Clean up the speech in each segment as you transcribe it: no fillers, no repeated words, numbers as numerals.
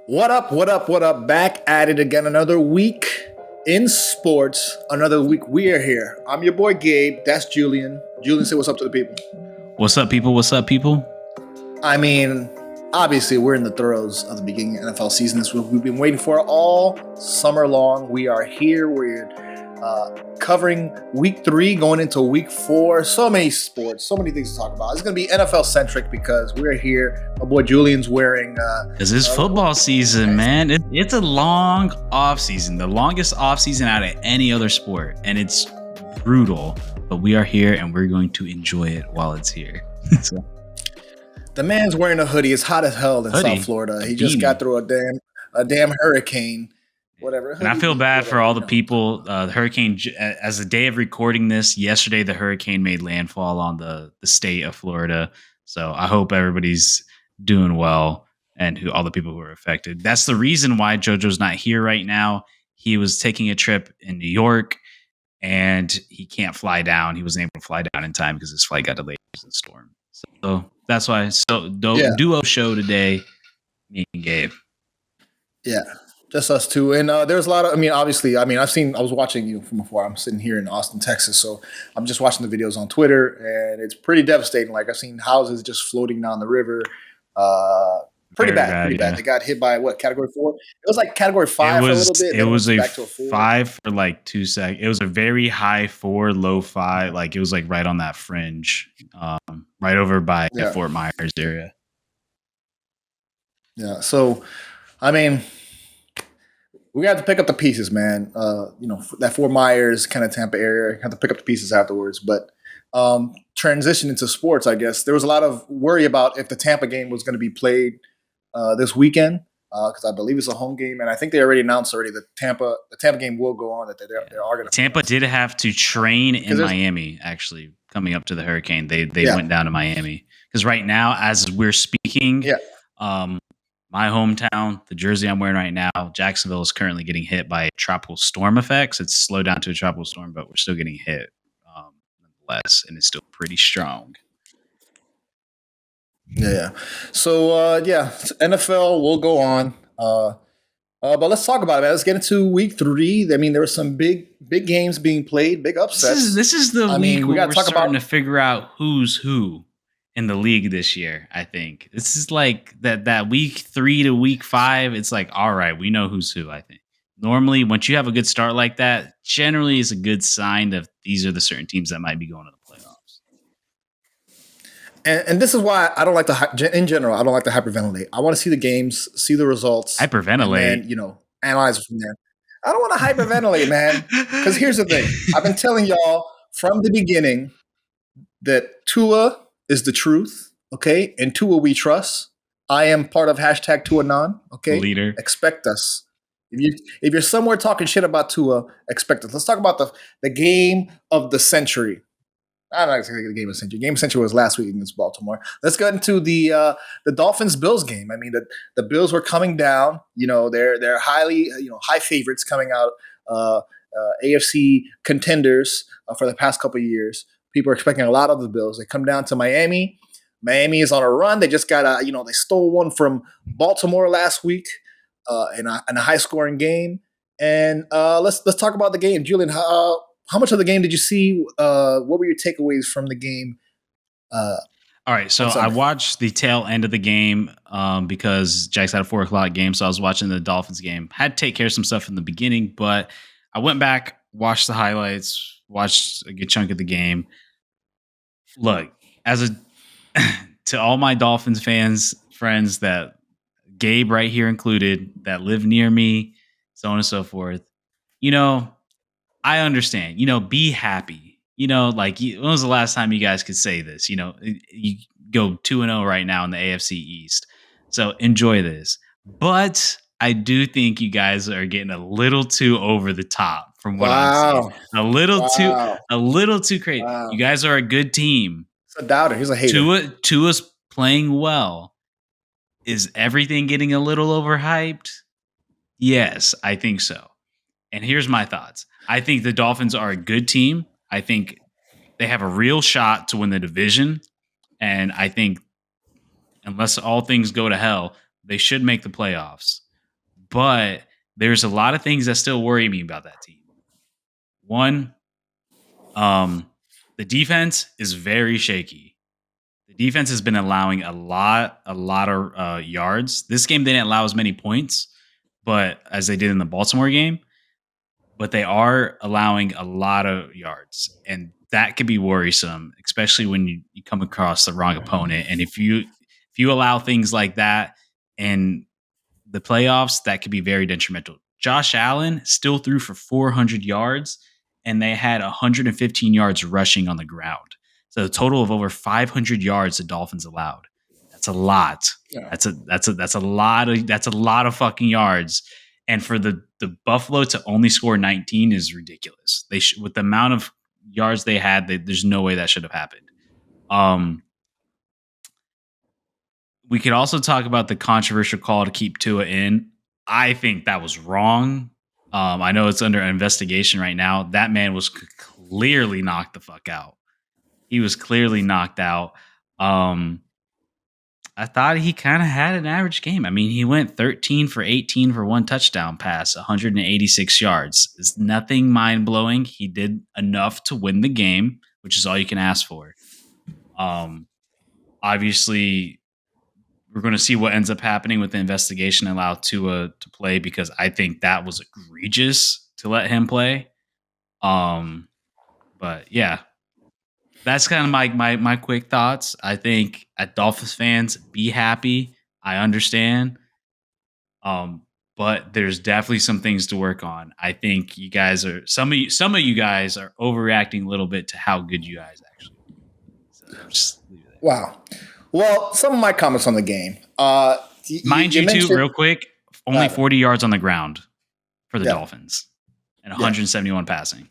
What up, what up, what up? Back at it again. Another week in sports. Another week we are here. I'm your boy Gabe. That's Julian. Julian, say what's up to the people. What's up, people? What's up, people? I mean, obviously, we're in the throes of the beginning of NFL season. This we've been waiting for all summer long. We are here. We're covering week 3, going into week 4. So many sports, so many things to talk about. It's going to be NFL centric because we're here. My boy Julian's wearing. Because it's football season, man. It's a long off season, the longest off season out of any other sport, and it's brutal. But we are here, and we're going to enjoy it while it's here. So. The man's wearing a hoodie. It's hot as hell in South Florida. He just got through a damn hurricane. Whatever. And I feel bad for all the people. The hurricane, as the day of recording this, yesterday the hurricane made landfall on the state of Florida. So I hope everybody's doing well and all the people who are affected. That's the reason why JoJo's not here right now. He was taking a trip in New York and he can't fly down. He wasn't able to fly down in time because his flight got delayed because of the storm. So that's why. So duo show today, me and Gabe. Yeah. Just us two. And there's a lot of, obviously, I was watching you from before. I'm sitting here in Austin, Texas. So I'm just watching the videos on Twitter and it's pretty devastating. Like I've seen houses just floating down the river. Pretty bad. Yeah. They got hit by category 4? It was like category 5 for a little bit. It was a 5 for like 2 seconds. It was a very high 4, low 5. Like it was like right on that fringe, right over by Fort Myers area. Yeah. So, we got to pick up the pieces, man. That Fort Myers kind of Tampa area, have to pick up the pieces afterwards. But transition into sports, I guess there was a lot of worry about if the Tampa game was going to be played this weekend because I believe it's a home game, and I think they already announced that the Tampa game will go on. That they are going to. Tampa did have to train in Miami actually coming up to the hurricane. They went down to Miami because right now, as we're speaking, my hometown, the jersey I'm wearing right now, Jacksonville is currently getting hit by tropical storm effects. It's slowed down to a tropical storm, but we're still getting hit nonetheless, and it's still pretty strong. Yeah. So, NFL will go on. But let's talk about it, man. Let's get into week 3. There were some big games being played, big upsets. This is the week we got to talk about to figure out who's who in the league this year. I think this is like that week 3 to week 5. It's like, all right, we know who's who. I think normally once you have a good start like that, generally is a good sign that these are the certain teams that might be going to the playoffs. And this is why I don't like in general, I don't like to hyperventilate. I want to see the games, see the results. Hyperventilate? And then, analyze it from there. I don't want to hyperventilate, man. Because here's the thing. I've been telling y'all from the beginning that Tua is the truth, okay? And Tua we trust. I am part of #TuaNon, okay? Leader. Expect us. If you're somewhere talking shit about Tua, expect us. Let's talk about the game of the century. I don't know exactly the game of the century. Game of the century was last week against Baltimore. Let's get into the Dolphins-Bills game. The Bills were coming down. They're highly high favorites coming out. AFC contenders for the past couple of years. People are expecting a lot of the Bills. They come down to Miami. Miami is on a run. They just got they stole one from Baltimore last week in a high-scoring game. And let's talk about the game. Julian, how much of the game did you see? What were your takeaways from the game? All right, so I watched the tail end of the game because Jack's had a 4:00 game, so I was watching the Dolphins game. Had to take care of some stuff in the beginning, but I went back, watched the highlights, watched a good chunk of the game. Look, to all my Dolphins friends that Gabe right here included, that live near me, so on and so forth, I understand, be happy, when was the last time you guys could say this? You go 2-0 right now in the AFC East. So enjoy this. But I do think you guys are getting a little too over the top from what I'm seeing. A little too crazy. Wow. You guys are a good team. He's a doubter. He's a hater. Tua's playing well. Is everything getting a little overhyped? Yes, I think so. And here's my thoughts. I think the Dolphins are a good team. I think they have a real shot to win the division. And I think unless all things go to hell, they should make the playoffs. but there's a lot of things that still worry me about that team. One, the defense is very shaky. The defense has been allowing a lot of yards. This game they didn't allow as many points, but as they did in the Baltimore game, but they are allowing a lot of yards, and that could be worrisome, especially when you come across the wrong opponent. And if you allow things like that in the playoffs, that could be very detrimental. Josh Allen still threw for 400 yards, and they had 115 yards rushing on the ground. So a total of over 500 yards the Dolphins allowed. That's a lot. Yeah. That's a lot of fucking yards. And for the Buffalo to only score 19 is ridiculous. With the amount of yards they had, there's no way that should have happened. We could also talk about the controversial call to keep Tua in. I think that was wrong. I know it's under investigation right now. That man was clearly knocked the fuck out. He was clearly knocked out. I thought he kind of had an average game. I mean, he went 13 for 18 for one touchdown pass, 186 yards. It's nothing mind-blowing. He did enough to win the game, which is all you can ask for. Obviously, we're going to see what ends up happening with the investigation and allow Tua to play, because I think that was egregious to let him play. But yeah, that's kind of my quick thoughts. I think at Dolphins fans, be happy. I understand. But there's definitely some things to work on. I think you guys are some of you guys are overreacting a little bit to how good you guys actually are. So just leave it there. Wow. Well, some of my comments on the game. Mind you, too, real quick, only 40 yards on the ground for the Dolphins and 171 passing.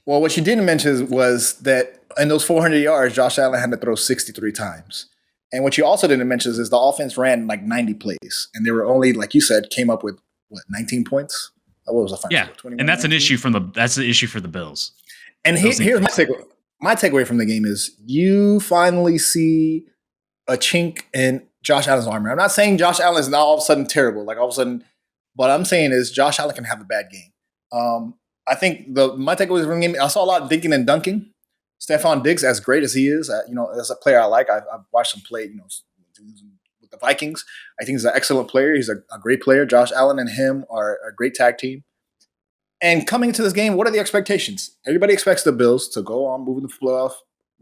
Well, what you didn't mention was that in those 400 yards, Josh Allen had to throw 63 times. And what you also didn't mention is the offense ran like 90 plays. And they were only, like you said, came up with, 19 points? What was the final score? And that's 19? That's the issue for the Bills. And here's my takeaway. My takeaway from the game is you finally see a chink in Josh Allen's armor. I'm not saying Josh Allen is now all of a sudden terrible, like all of a sudden. What I'm saying is Josh Allen can have a bad game. I think my takeaway from the game, I saw a lot of dinking and dunking. Stephon Diggs, as great as he is, as a player I like. I've watched him play, with the Vikings. I think he's an excellent player. He's a great player. Josh Allen and him are a great tag team. And coming into this game, what are the expectations? Everybody expects the Bills to go on, move in the playoff,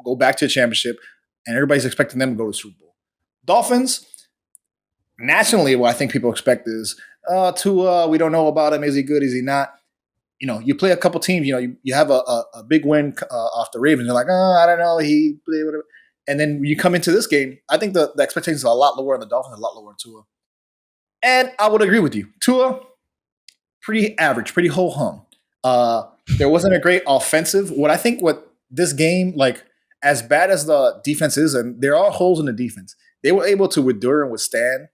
go back to the championship, and everybody's expecting them to go to the Super Bowl. Dolphins, nationally, what I think people expect is, Tua, we don't know about him. Is he good? Is he not? You play a couple teams, you have a big win off the Ravens. You're like, I don't know. He played whatever. And then you come into this game, I think the expectations are a lot lower on the Dolphins, a lot lower on Tua. And I would agree with you. Tua, pretty average, pretty ho-hum. There wasn't a great offensive. What this game, like, as bad as the defense is, and there are holes in the defense, they were able to endure and withstand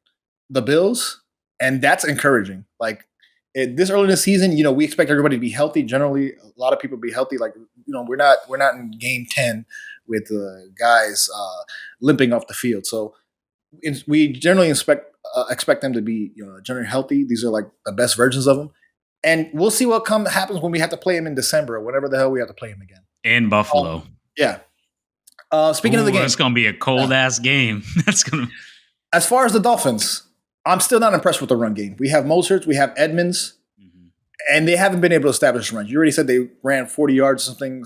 the Bills, and that's encouraging. Like, this early in the season, we expect everybody to be healthy. Generally, a lot of people be healthy. Like, we're not in game 10 with guys limping off the field. So we generally expect them to be generally healthy. These are like the best versions of them. And we'll see what happens when we have to play him in December or whenever the hell we have to play him again. In Buffalo. Yeah. Speaking of the game. It's going to be a cold-ass game. As far as the Dolphins, I'm still not impressed with the run game. We have Mostert, we have Edmonds, and they haven't been able to establish a run. You already said they ran 40 yards, something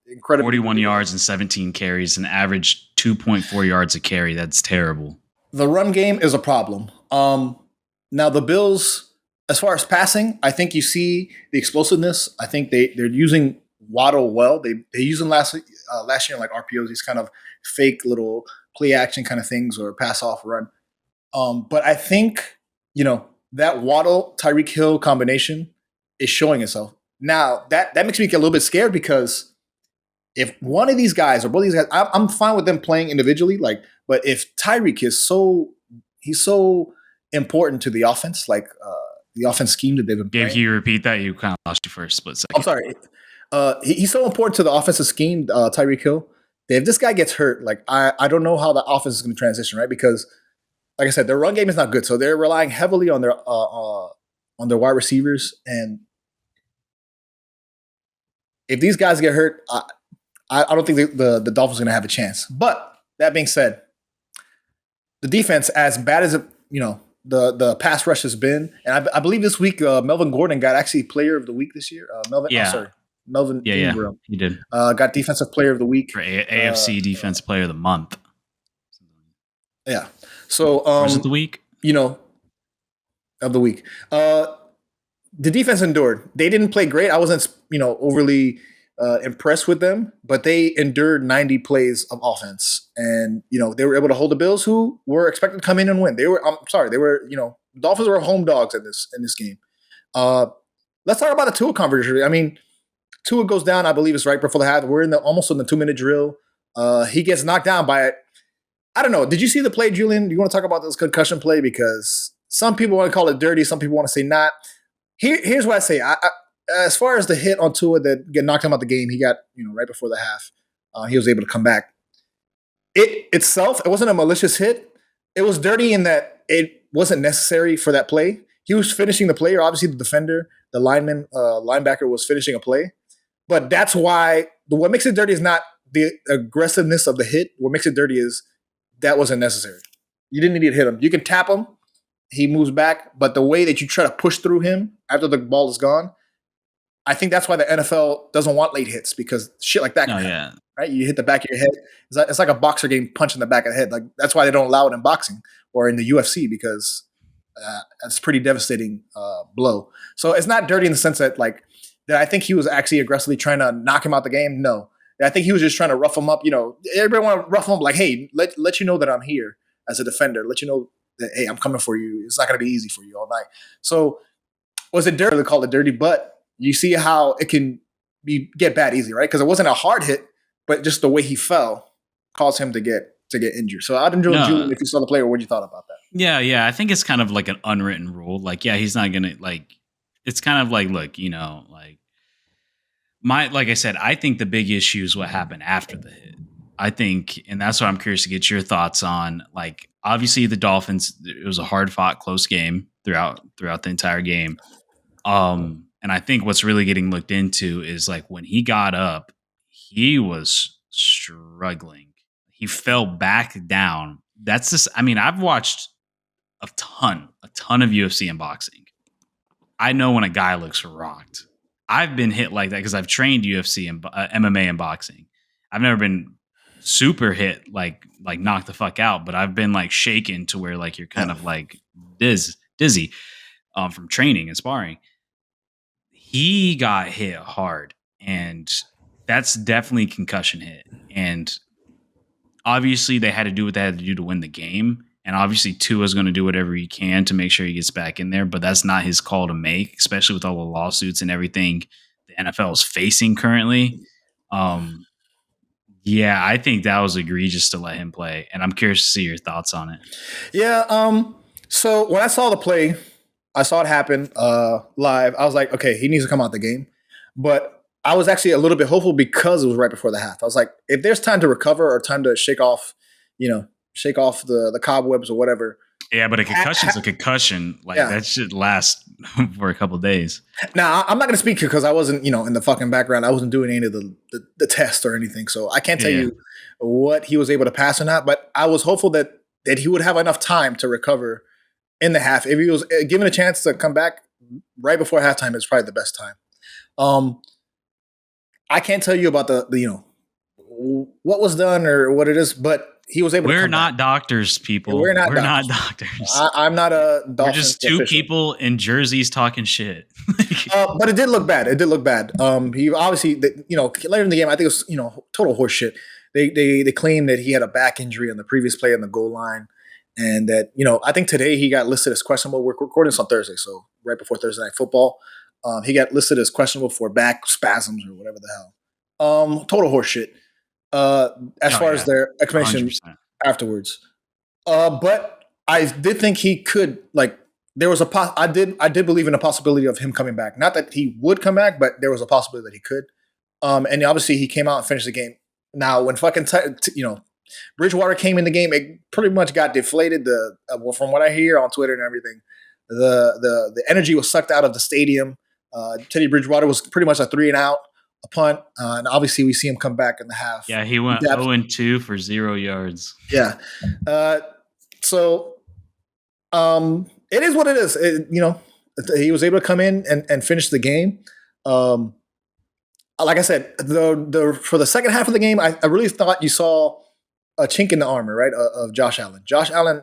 incredible. 41 yards and 17 carries, an average 2.4 yards a carry. That's terrible. The run game is a problem. Now, the Bills, as far as passing, I think you see the explosiveness. I think they're using Waddle well. They used him last year in like RPOs, these kind of fake little play action kind of things or pass off run. But I think, that Waddle Tyreek Hill combination is showing itself. Now, that makes me get a little bit scared, because if one of these guys or both of these guys, I'm fine with them playing individually, but if Tyreek is he's so important to the offense, like the offense scheme that they've been playing. Can you repeat that? You kind of lost you for a split second. I'm sorry. He's so important to the offensive scheme, Tyreek Hill, that if this guy gets hurt, like I don't know how the offense is going to transition, right? Because like I said, their run game is not good, so they're relying heavily on their wide receivers. And if these guys get hurt, I don't think the Dolphins are going to have a chance. But that being said, the defense, as bad as the pass rush has been, and I believe this week Melvin Gordon got actually Player of the Week this year. Melvin Ingram. He did. Got Defensive Player of the Week for AFC Defensive Player of the Month. Yeah. So was it the week? Of the week. The defense endured. They didn't play great. I wasn't overly impressed with them, but they endured 90 plays of offense, and they were able to hold the Bills, who were expected to come in and win. Dolphins were home dogs in this game. Let's talk about the Tua controversy. I mean, Tua goes down, I believe it's right before the half. We're almost in the 2-minute drill. He gets knocked down by it. I don't know. Did you see the play, Julian? Do you want to talk about this concussion play? Because some people want to call it dirty. Some people want to say not. Here's what I say. As far as the hit on Tua that knocked him out the game, he got right before the half. He was able to come back. It wasn't a malicious hit. It was dirty in that it wasn't necessary for that play. He was finishing the play, or obviously the defender, the linebacker was finishing a play. But that's why what makes it dirty is not the aggressiveness of the hit. What makes it dirty is that wasn't necessary. You didn't need to hit him. You can tap him. He moves back. But the way that you try to push through him after the ball is gone, I think that's why the NFL doesn't want late hits, because shit like that can happen, right? You hit the back of your head. It's like a boxer getting punched in the back of the head. Like, that's why they don't allow it in boxing or in the UFC, because that's a pretty devastating blow. So it's not dirty in the sense that I think he was actually aggressively trying to knock him out the game. No. I think he was just trying to rough him up. Everybody want to rough him up like, hey, let you know that I'm here as a defender. Let you know that, hey, I'm coming for you. It's not going to be easy for you all night. So was it dirty? They call it dirty, but you see how it can get bad easy, right? Because it wasn't a hard hit, but just the way he fell caused him to get injured. So I didn't know, Julian, if you saw the play, or what you thought about that. Yeah. I think it's kind of like an unwritten rule. He's not going to it's kind of like, look, like I said, I think the big issue is what happened after the hit. I think, and that's what I'm curious to get your thoughts on. Obviously the Dolphins, it was a hard fought, close game throughout the entire game. And I think what's really getting looked into is when he got up, he was struggling. He fell back down. That's just, I've watched a ton of UFC and boxing. I know when a guy looks rocked. I've been hit like that because I've trained UFC and MMA and boxing. I've never been super hit, like knocked the fuck out, but I've been shaken to where you're kind of dizzy from training and sparring. He got hit hard, and that's definitely a concussion hit. And obviously they had to do what they had to do to win the game. And obviously Tua's going to do whatever he can to make sure he gets back in there, but that's not his call to make, especially with all the lawsuits and everything the NFL is facing currently. Yeah, I think that was egregious to let him play, and I'm curious to see your thoughts on it. Yeah. So when I saw the play, I saw it happen live. I was like, okay, he needs to come out the game. But I was actually a little bit hopeful because it was right before the half. I was like, if there's time to recover or time to shake off the cobwebs or whatever. Yeah, but a concussion's a concussion. That should last for a couple of days. Now, I'm not going to speak because I wasn't, in the fucking background. I wasn't doing any of the test or anything. So I can't tell you what he was able to pass or not. But I was hopeful that he would have enough time to recover in the half. If he was given a chance to come back right before halftime, it's probably the best time. I can't tell you about the what was done or what it is, but he was able to come not back. People. We're not doctors. I'm not a Dolphins. We're just two people in jerseys talking shit. But it did look bad. He obviously, later in the game, I think it was, total horse shit. They claimed that he had a back injury on the previous play on the goal line. And that, I think today he got listed as questionable. We're recording this on Thursday, so right before Thursday Night Football. He got listed as questionable for back spasms or whatever the hell. Total horse shit. As far as their explanation 100%. Afterwards. But I did think he could, there was I did believe in a possibility of him coming back. Not that he would come back, but there was a possibility that he could. And obviously he came out and finished the game. Now, when fucking, Bridgewater came in the game. It pretty much got deflated. From what I hear on Twitter and everything, the energy was sucked out of the stadium. Teddy Bridgewater was pretty much a 3-and-out, a punt, and obviously we see him come back in the half. Yeah, he went 0-2 for 0 yards. Yeah, so it is what it is. He was able to come in and finish the game. Like I said, for the second half of the game, I really thought you saw a chink in the armor, right, of Josh Allen. Josh Allen,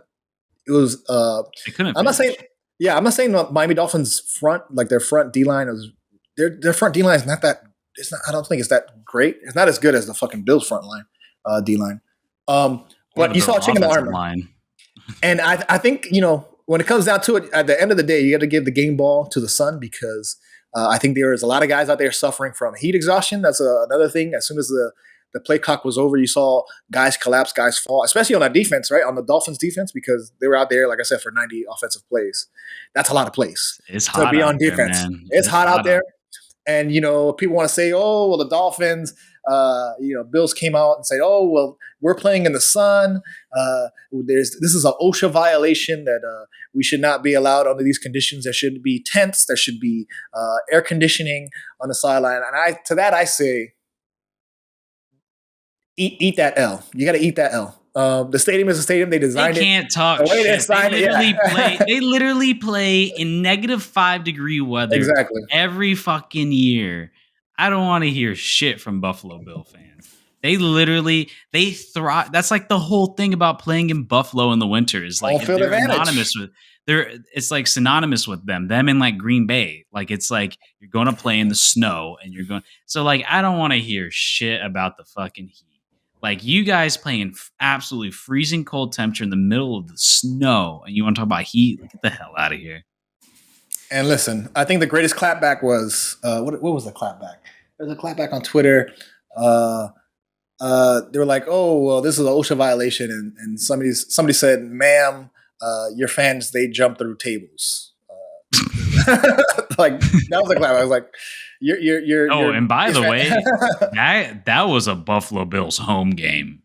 it was. I'm not saying the Miami Dolphins front, like their front D line is their front D line is not that. It's not. I don't think it's that great. It's not as good as the fucking Bills front line, D line. But you saw a chink in the armor line. And I think when it comes down to it, at the end of the day, you got to give the game ball to the Sun because I think there is a lot of guys out there suffering from heat exhaustion. That's another thing. As soon as the play clock was over, you saw guys collapse, guys fall, especially on that defense, right? On the Dolphins defense, because they were out there, like I said, for 90 offensive plays. That's a lot of plays. It's hot to be on out there, defense. man. It's hot out there. And, people want to say, oh, well, the Dolphins, Bills came out and said, oh, well, we're playing in the sun. This is an OSHA violation that we should not be allowed under these conditions. There should be tents. There should be air conditioning on the sideline. And to that I say, eat that L. You got to eat that L. The stadium is a stadium. They designed it. They can't talk shit. They literally play in -5-degree weather every fucking year. I don't want to hear shit from Buffalo Bill fans. They thrive. That's like the whole thing about playing in Buffalo in the winter is like they're synonymous with. It's like synonymous with them in like Green Bay. Like it's like you're going to play in the snow and you're going. So like I don't want to hear shit about the fucking heat. Like you guys playing absolutely freezing cold temperature in the middle of the snow, and you want to talk about heat? Get the hell out of here. And listen, I think the greatest clapback was what was the clapback? There's a clapback on Twitter. They were like, "Oh, well, this is an OSHA violation," and somebody said, "Ma'am, your fans they jump through tables." Like that was a clap. I was like, "You're." Oh, and by the way, that was a Buffalo Bills home game.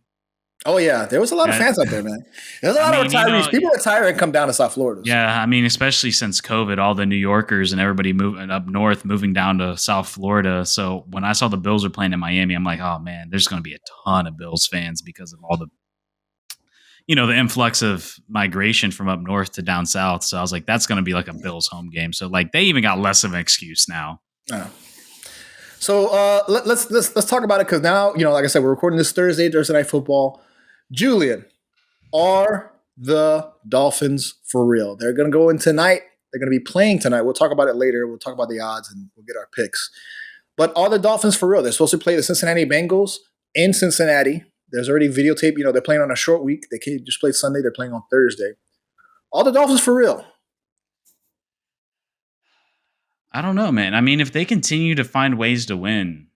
Oh yeah, there was a lot of fans out there, man. There's a lot of retirees. People retire and come down to South Florida. Yeah, I mean, especially since COVID, all the New Yorkers and everybody moving up north, moving down to South Florida. So when I saw the Bills were playing in Miami, I'm like, oh man, there's going to be a ton of Bills fans because of all the, the influx of migration from up north to down south. So I was like, that's going to be like a Bills home game. So like they even got less of an excuse now. So let's talk about it because now like I said, we're recording this Thursday Night Football. Julian, are the Dolphins for real? They're going to go in tonight. They're going to be playing tonight. We'll talk about it later. We'll talk about the odds and we'll get our picks. But are the Dolphins for real? They're supposed to play the Cincinnati Bengals in Cincinnati. There's already videotape. They're playing on a short week. They can't just play Sunday. They're playing on Thursday. Are the Dolphins for real? I don't know, man. I mean, if they continue to find ways to win,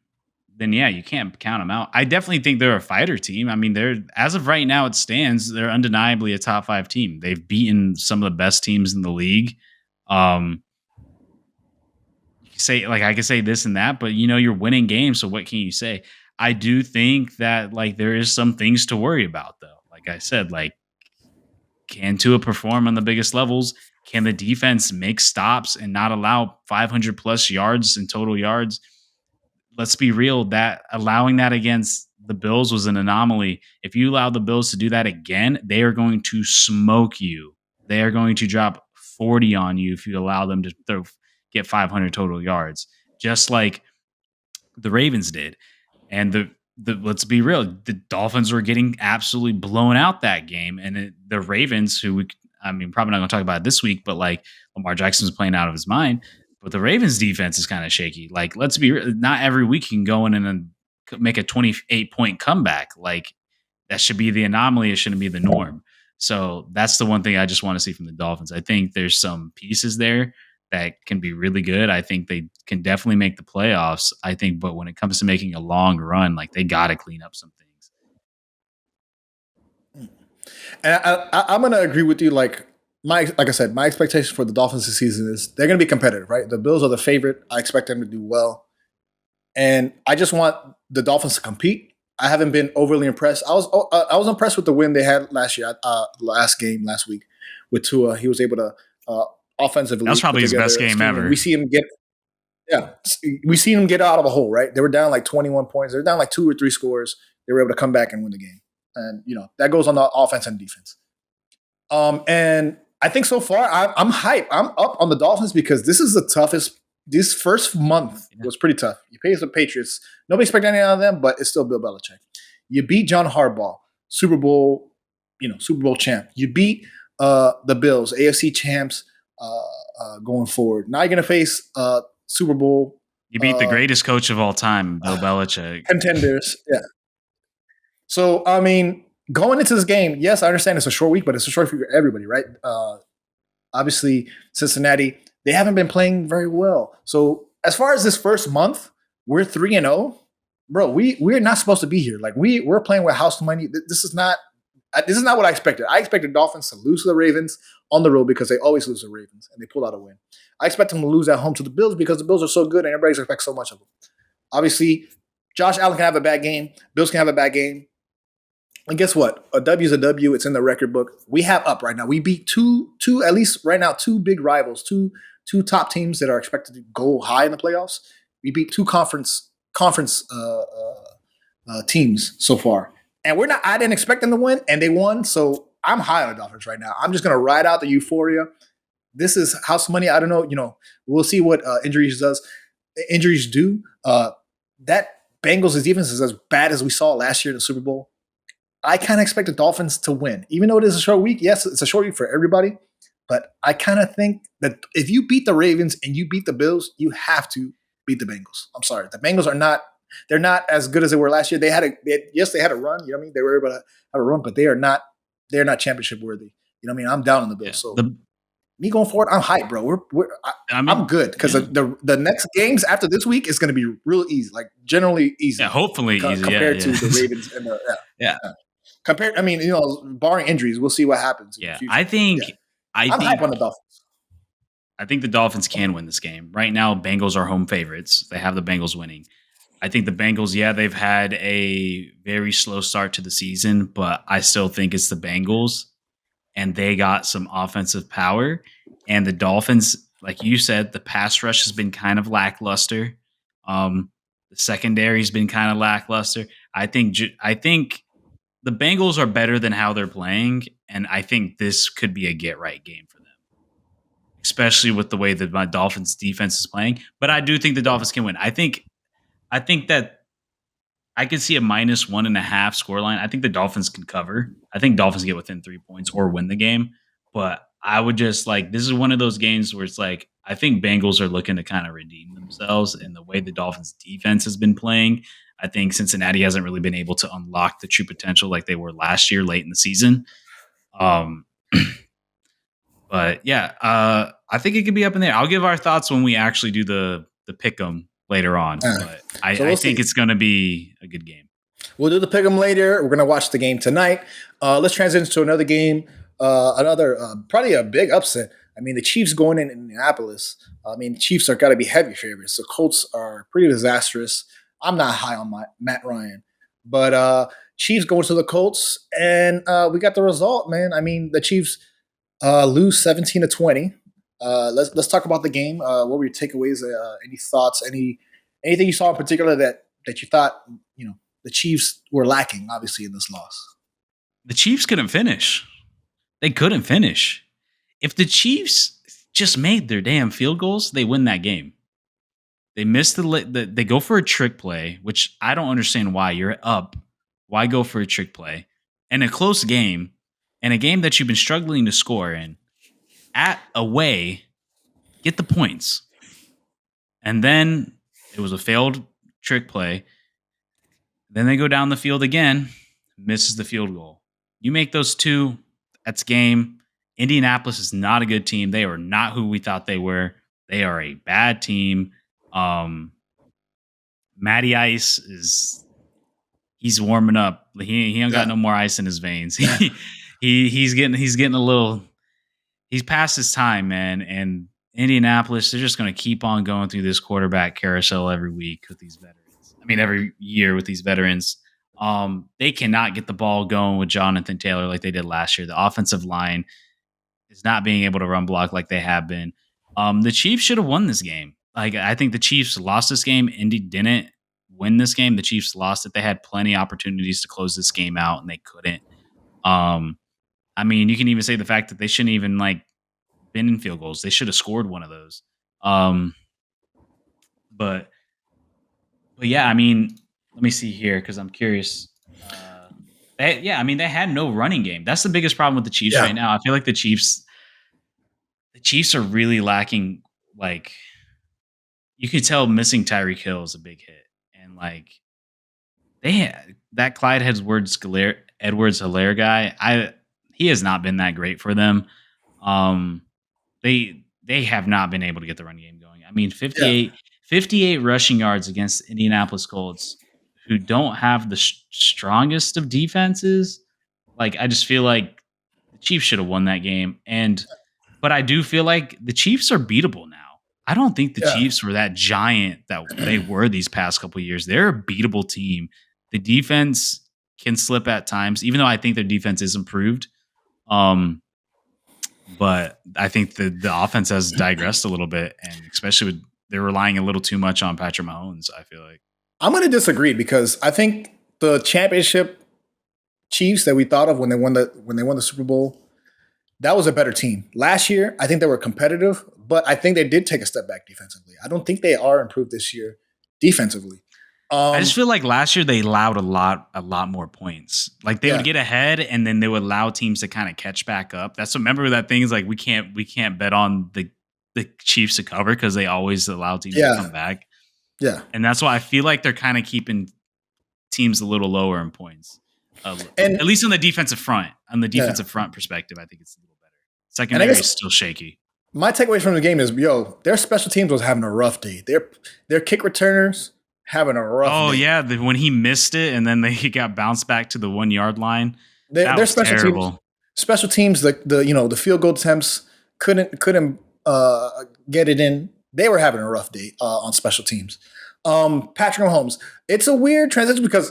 then yeah, you can't count them out. I definitely think they're a fighter team. I mean, they're as of right now, it stands. They're undeniably a top 5 team. They've beaten some of the best teams in the league. I can say this and that, but you're winning games. So what can you say? I do think that like there is some things to worry about though. Like I said, like can Tua perform on the biggest levels? Can the defense make stops and not allow 500 plus yards in total yards? Let's be real, that allowing that against the Bills was an anomaly. If you allow the Bills to do that again, they are going to smoke you. They are going to drop 40 on you if you allow them to get 500 total yards, just like the Ravens did. And let's be real, the Dolphins were getting absolutely blown out that game. And the Ravens, probably not going to talk about it this week, but like Lamar Jackson's playing out of his mind. But the Ravens defense is kind of shaky. Like, let's be real, not every week you can go in and make a 28-point comeback. Like, that should be the anomaly. It shouldn't be the norm. So that's the one thing I just want to see from the Dolphins. I think there's some pieces there that can be really good. I think they can definitely make the playoffs. But when it comes to making a long run, like they got to clean up some things. And I'm going to agree with you. Like I said, my expectation for the Dolphins this season is they're going to be competitive, right? The Bills are the favorite. I expect them to do well. And I just want the Dolphins to compete. I haven't been overly impressed. I was impressed with the win they had last year, last week with Tua. He was able to That was offensively put probably his best together a game scheme, and ever. we seen him get out of a hole. Right, they were down like 21 points. They were down like 2 or 3 scores. They were able to come back and win the game, and that goes on the offense and defense. And I think so far I'm hype. I'm up on the Dolphins because this is the toughest. This first month was pretty tough. You face the Patriots. Nobody expected anything out of them, but it's still Bill Belichick. You beat John Harbaugh, Super Bowl, Super Bowl champ. You beat the Bills, AFC champs, going forward. Now you're gonna face Super Bowl. You beat the greatest coach of all time, Bill Belichick. Contenders, yeah. So I mean, going into this game, yes, I understand it's a short week, but it's a short week for everybody, right? Obviously, Cincinnati, they haven't been playing very well. So as far as this first month, we're 3-0. Bro, we're not supposed to be here. Like we're playing with house money. This is not what I expected. I expected Dolphins to lose to the Ravens on the road because they always lose to the Ravens and they pull out a win. I expect them to lose at home to the Bills because the Bills are so good and everybody expects so much of them. Obviously, Josh Allen can have a bad game. Bills can have a bad game. And guess what? A W is a W. It's in the record book. We have up right now. We beat two at least right now, two big rivals, two top teams that are expected to go high in the playoffs. We beat two conference teams so far, and we're not. I didn't expect them to win, and they won. So I'm high on the Dolphins right now. I'm just gonna ride out the euphoria. This is house money. I don't know. We'll see what injuries do. That Bengals' defense is as bad as we saw last year in the Super Bowl. I kind of expect the Dolphins to win, even though it is a short week. Yes, it's a short week for everybody, but I kind of think that if you beat the Ravens and you beat the Bills, you have to beat the Bengals. I'm sorry, the Bengals are not. They're not as good as they were last year. They had a run. You know what I mean? They were able to have a run, but they are not. They're not championship worthy. You know what I mean? I'm down on the Bills. So me going forward, I'm hyped, bro. I'm good because the next games after this week is going to be real easy, like generally easy. Yeah, hopefully easy compared to the Ravens and the Compared, barring injuries, we'll see what happens. Yeah, I think I'm hype on the Dolphins. I think the Dolphins can win this game. Right now, Bengals are home favorites. They have the Bengals winning. I think the Bengals, they've had a very slow start to the season, but I still think it's the Bengals, and they got some offensive power. And the Dolphins, like you said, the pass rush has been kind of lackluster. The secondary's been kind of lackluster. I think the Bengals are better than how they're playing, and I think this could be a get-right game for them, especially with the way that my Dolphins defense is playing. But I do think the Dolphins can win. I think that I could see a -1.5 scoreline. I think the Dolphins can cover. I think Dolphins get within 3 points or win the game. But I would just this is one of those games where it's I think Bengals are looking to kind of redeem themselves in the way the Dolphins defense has been playing. I think Cincinnati hasn't really been able to unlock the true potential like they were last year late in the season. But I think it could be up in there. I'll give our thoughts when we actually do the pick'em later on. But I think it's going to be a good game. We'll do the pick'em later. We're going to watch the game tonight. Let's transition to another game. Probably a big upset. I mean, the Chiefs going in Indianapolis. I mean, the Chiefs are got to be heavy favorites. The Colts are pretty disastrous. I'm not high on Matt Ryan, but Chiefs going to the Colts, and we got the result, man. I mean, the Chiefs lose 17-20. Let's talk about the game. What were your takeaways? Any thoughts? Anything you saw in particular that you thought the Chiefs were lacking, obviously, in this loss? The Chiefs couldn't finish. They couldn't finish. If the Chiefs just made their damn field goals, they win that game. They missed they go for a trick play, which I don't understand why. You're up. Why go for a trick play? In a close game, in a game that you've been struggling to score in, at away, get the points. And then it was a failed trick play. Then they go down the field again, misses the field goal. You make those two, that's game. Indianapolis is not a good team. They are not who we thought they were. They are a bad team. Matty Ice he's warming up. He ain't got no more ice in his veins. He's getting a little. He's past his time, man. And Indianapolis, they're just going to keep on going through this quarterback carousel every week with these veterans. I mean, every year with these veterans. They cannot get the ball going with Jonathan Taylor like they did last year. The offensive line is not being able to run block like they have been. The Chiefs should have won this game. Like I think the Chiefs lost this game. Indy didn't win this game. The Chiefs lost it. They had plenty of opportunities to close this game out and they couldn't. I mean, you can even say the fact that they shouldn't even like been in field goals. They should have scored one of those. But yeah, I mean, let me see here because I'm curious. They had no running game. That's the biggest problem with the Chiefs right now. I feel like the Chiefs are really lacking. Like, you could tell missing Tyreek Hill is a big hit, and like they had that Clyde Edwards-Helaire guy. He has not been that great for them. They have not been able to get the run game going. I mean, 58 rushing yards against Indianapolis Colts, who don't have the strongest of defenses. Like, I just feel like the Chiefs should have won that game. But I do feel like the Chiefs are beatable now. I don't think the Chiefs were that giant that they were these past couple of years. They're a beatable team. The defense can slip at times, even though I think their defense is improved. But I think the offense has digressed a little bit, and especially with they're relying a little too much on Patrick Mahomes, I feel like. I'm going to disagree because I think the championship Chiefs that we thought of when they won the Super Bowl, that was a better team. Last year, I think they were competitive, but I think they did take a step back defensively. I don't think they are improved this year defensively. I just feel like last year they allowed a lot more points. Like they would get ahead and then they would allow teams to kind of catch back up. Remember that thing is like we can't bet on the Chiefs to cover because they always allow teams to come back. Yeah. And that's why I feel like they're kind of keeping teams a little lower in points. And at least on the defensive front. On the defensive front perspective, I think it's a little better. Secondary is still shaky. My takeaways from the game is, their special teams was having a rough day. Their kick returners having a rough day. Oh, yeah. When he missed it and then he got bounced back to the 1 yard line. That was special terrible. Teams, special teams, the field goal attempts couldn't get it in. They were having a rough day on special teams. Patrick Mahomes, it's a weird transition because,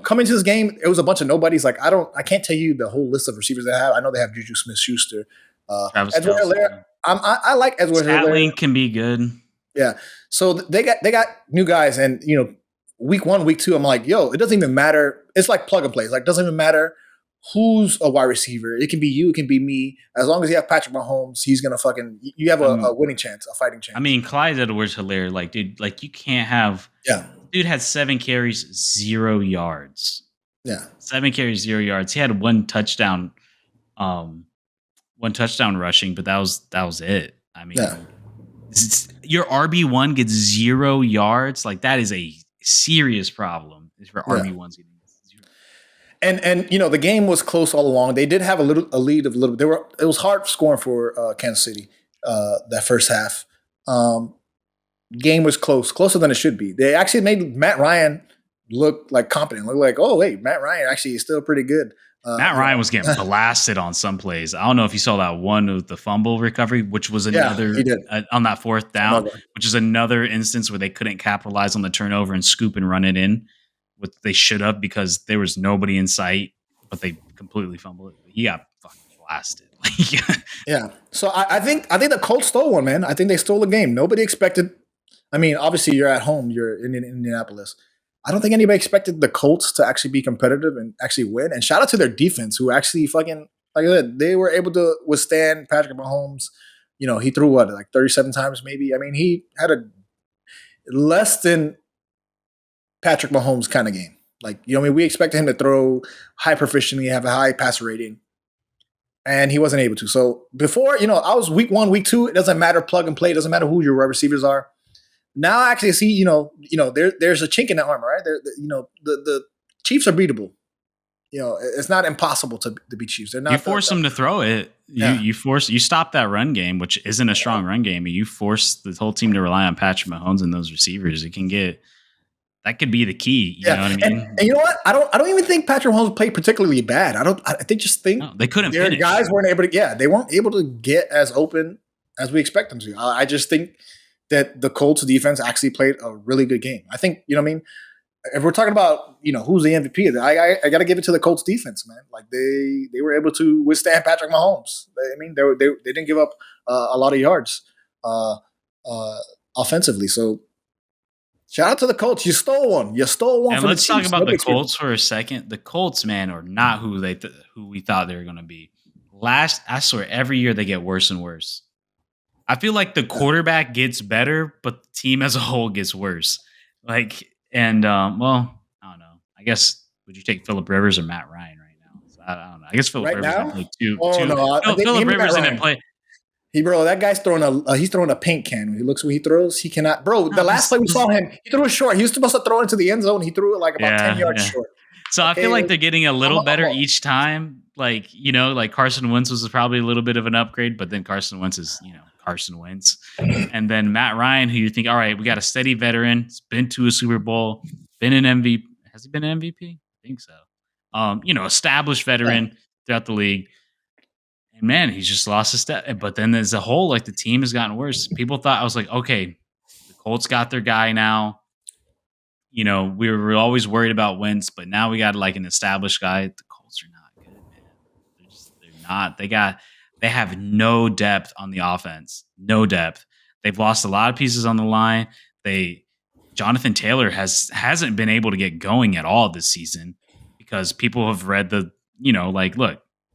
coming to this game, it was a bunch of nobodies. Like, I can't tell you the whole list of receivers they have. I know they have Juju Smith-Schuster. Edward-Helaire. I like Edward-Helaire. Statling can be good. Yeah. So they got new guys, and week 1, week 2, I'm like, it doesn't even matter. It's like plug and play. Like, it doesn't even matter who's a wide receiver. It can be you, it can be me. As long as you have Patrick Mahomes, he's gonna you have a winning chance, a fighting chance. I mean, Clyde Edwards-Helaire, like, dude, like you can't have. Yeah. Dude had 7 carries, 0 yards. Yeah. 7 carries, 0 yards. He had one touchdown rushing, but that was it. I mean, your RB1 gets 0 yards. Like, that is a serious problem. If your RB1's getting 0. And the game was close all along. They did have a lead of a little bit. It was hard scoring for Kansas City that first half. Game was closer than it should be. They actually made Matt Ryan look like competent. Look like, oh wait, Matt Ryan actually is still pretty good. Matt Ryan was getting blasted on some plays. I don't know if you saw that one with the fumble recovery, which was another on that 4th down, which is another instance where they couldn't capitalize on the turnover and scoop and run it in. What they should have, because there was nobody in sight, but they completely fumbled it. He got fucking blasted. Yeah. So I think the Colts stole one, man. I think they stole the game. Nobody expected. I mean, obviously you're at home. You're in Indianapolis. I don't think anybody expected the Colts to actually be competitive and actually win. And shout out to their defense, who actually fucking, like I said, they were able to withstand Patrick Mahomes. He threw like 37 times maybe. I mean, he had a less than Patrick Mahomes kind of game. Like, we expected him to throw high proficiently, have a high passer rating, and he wasn't able to. So before, I was week 1, week 2, it doesn't matter, plug and play, it doesn't matter who your wide receivers are. Now I actually see, there's a chink in the armor, right? The Chiefs are beatable. It's not impossible to beat Chiefs. They're not. You force them to throw it. You stop that run game, which isn't a strong run game. You force the whole team to rely on Patrick Mahomes and those receivers. That could be the key. You know what I mean? And you know what? I don't even think Patrick Mahomes played particularly bad. They just think they couldn't their finish. Guys weren't able to. Yeah, they weren't able to get as open as we expect them to. I just think that the Colts defense actually played a really good game. I think, if we're talking about who's the MVP, I got to give it to the Colts defense, man. Like they were able to withstand Patrick Mahomes. They didn't give up a lot of yards uh, offensively. So shout out to the Colts. You stole one. You stole one And from the let's talk Chiefs. about the Colts for a second. The Colts, man, are not who we thought they were going to be. I swear, every year they get worse and worse. I feel like the quarterback gets better, but the team as a whole gets worse. Well, I don't know. I guess would you take Phillip Rivers or Matt Ryan right now? So I don't know. I guess Phillip right Rivers didn't now. play two. Oh Two. no, Phillip give me Matt Rivers didn't Ryan. play. Bro, that guy's throwing a paint can. When he throws, he cannot. Bro, the last play we saw him, he threw it short. He was supposed to throw it into the end zone. He threw it like about 10 yards short. So I feel like they're getting a little better each time. Like Carson Wentz was probably a little bit of an upgrade, but then Carson Wentz is Carson Wentz, and then Matt Ryan, who you think, all right, we got a steady veteran. He's been to a Super Bowl, been an MVP. Has he been an MVP? I think so. Established veteran throughout the league. And man, he's just lost a step. But then as a whole, like the team has gotten worse. People thought, I was like, okay, the Colts got their guy now. We were always worried about Wentz, but now we got like an established guy. The Colts are not good, man. They're not. They have no depth on the offense. No depth. They've lost a lot of pieces on the line. Jonathan Taylor hasn't been able to get going at all this season because people have read look,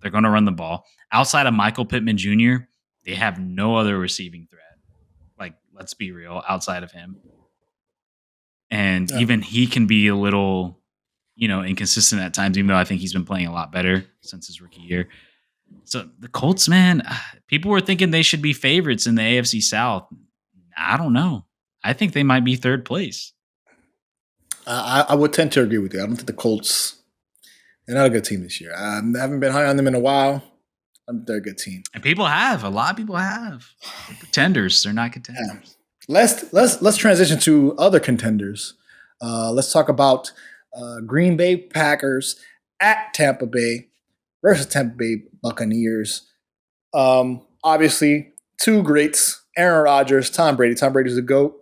they're going to run the ball. Outside of Michael Pittman Jr., they have no other receiving threat. Like, let's be real, outside of him. And even he can be a little, inconsistent at times, even though I think he's been playing a lot better since his rookie year. So the Colts, man, people were thinking they should be favorites in the AFC South. I don't know. I think they might be third place. I would tend to agree with you. I don't think the Colts, they're not a good team this year. I haven't been high on them in a while. They're a good team. And a lot of people have. They're pretenders. They're not contenders. Yeah. Let's transition to other contenders. Let's talk about Green Bay Packers at Tampa Bay versus Tampa Bay Buccaneers. Obviously, two greats, Aaron Rodgers, Tom Brady. Tom Brady's a GOAT.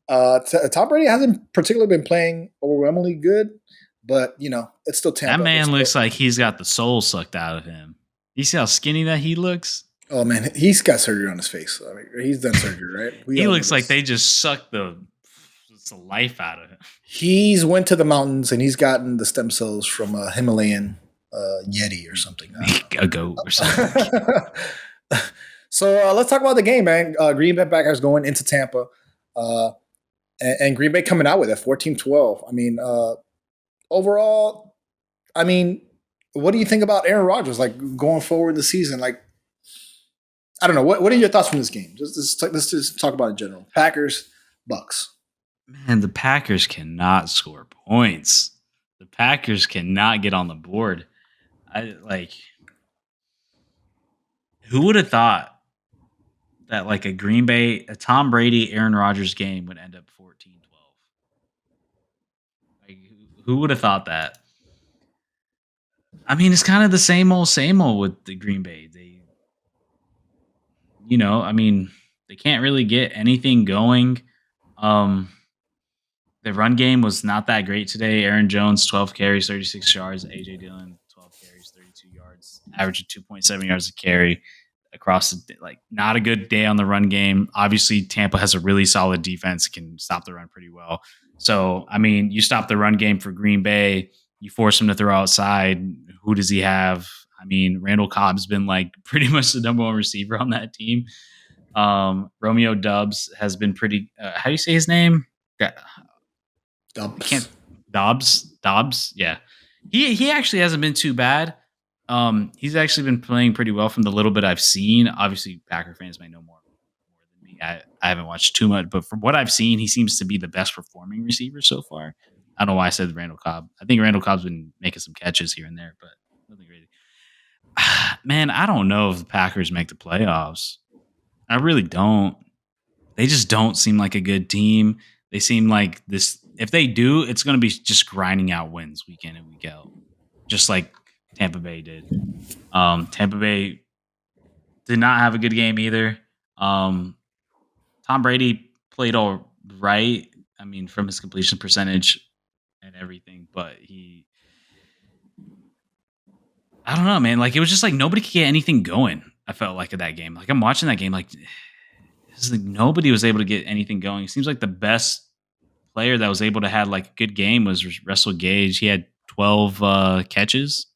Tom Brady hasn't particularly been playing overwhelmingly good, but it's still Tampa. That man looks like he's got the soul sucked out of him. You see how skinny that he looks? Oh man, he's got surgery on his face. I mean, he's done surgery, right? He looks like they just sucked the life out of him. He's went to the mountains and he's gotten the stem cells from a Himalayan Yeti or something. A goat or something. So let's talk about the game, man. Green Bay Packers going into Tampa. And Green Bay coming out with it, 14-12. I mean, overall, what do you think about Aaron Rodgers, like going forward the season? Like, I don't know. What are your thoughts from this game? Let's just talk about it in general. Packers, Bucks. Man, the Packers cannot score points. The Packers cannot get on the board. Who would have thought that like a Tom Brady, Aaron Rodgers game would end up 14-12? Like, who would have thought that? I mean, it's kind of the same old with the Green Bay. They can't really get anything going. The run game was not that great today. Aaron Jones, 12 carries, 36 yards. A.J. Dillon, 12 carries, 32 yards, averaging 2.7 yards a carry across not a good day on the run game. Obviously, Tampa has a really solid defense, can stop the run pretty well. So, you stop the run game for Green Bay, you force him to throw outside. Who does he have? Randall Cobb's been pretty much the number one receiver on that team. Romeo Doubs has been pretty. How do you say his name? Dobbs. Yeah, he actually hasn't been too bad. He's actually been playing pretty well from the little bit I've seen. Obviously, Packer fans may know more than me. I haven't watched too much, but from what I've seen, he seems to be the best performing receiver so far. I don't know why I said Randall Cobb. I think Randall Cobb's been making some catches here and there, but nothing really. Man, I don't know if the Packers make the playoffs. I really don't. They just don't seem like a good team. They seem like this. If they do, it's going to be just grinding out wins week in and week out, just like Tampa Bay did. Tampa Bay did not have a good game either. Tom Brady played all right. From his completion percentage, and everything, but I don't know, man. Like, it was just like nobody could get anything going. I felt like at that game. Like, I'm watching that game, like, it's like nobody was able to get anything going. It seems like the best player that was able to have like a good game was Russell Gage. He had 12 catches.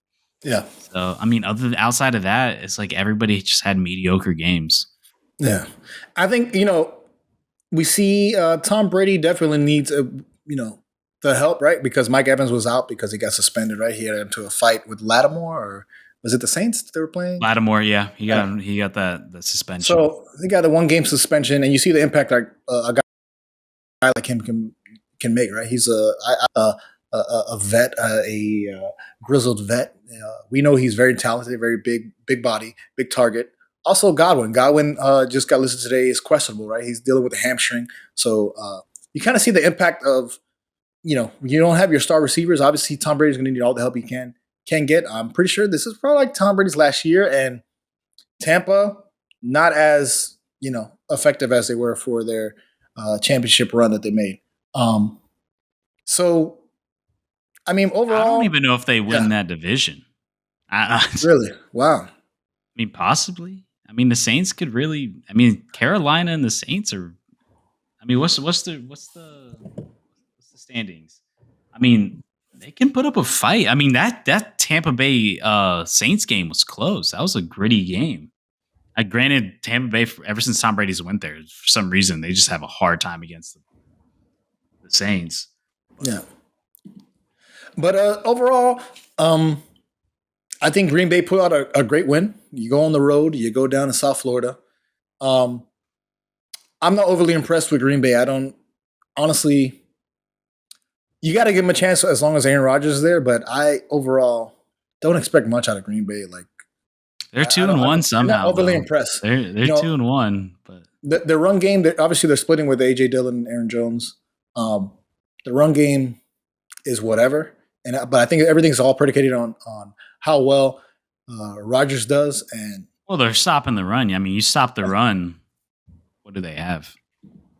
Yeah. So, I mean, outside of that, it's like everybody just had mediocre games. Yeah. I think, we see Tom Brady definitely needs the help, right? Because Mike Evans was out because he got suspended, right? He had into a fight with Lattimore, or was it the Saints that they were playing? Lattimore, yeah, he got that suspension. So he got a 1-game suspension, and you see the impact like a guy like him can make, right? He's a vet, a grizzled vet. We know he's very talented, very big body, big target. Also, Godwin. Godwin just got listed today is questionable, right? He's dealing with a hamstring, so you kind of see the impact of you don't have your star receivers. Obviously, Tom Brady's going to need all the help he can get. I'm pretty sure this is probably like Tom Brady's last year, and Tampa not as effective as they were for their championship run that they made. So, I mean, overall, I don't even know if they win that division. Really? Wow. I mean, possibly. I mean, the Saints could really. I mean, Carolina and the Saints are. I mean, what's the standings? I mean, they can put up a fight. I mean, that Tampa Bay Saints game was close. That was a gritty game. Granted, Tampa Bay, ever since Tom Brady's went there, for some reason, they just have a hard time against the Saints. Yeah. But overall, I think Green Bay put out a great win. You go on the road, you go down to South Florida. I'm not overly impressed with Green Bay. I don't, honestly, you got to give them a chance as long as Aaron Rodgers is there, but I overall don't expect much out of Green Bay. Like, they're 2-1 somehow. I'm not overly impressed. They're 2-1, but the run game, obviously they're splitting with AJ Dillon and Aaron Jones. The run game is whatever, but I think everything's all predicated on how well Rodgers does. And they're stopping the run. I mean, you stop the run, what do they have?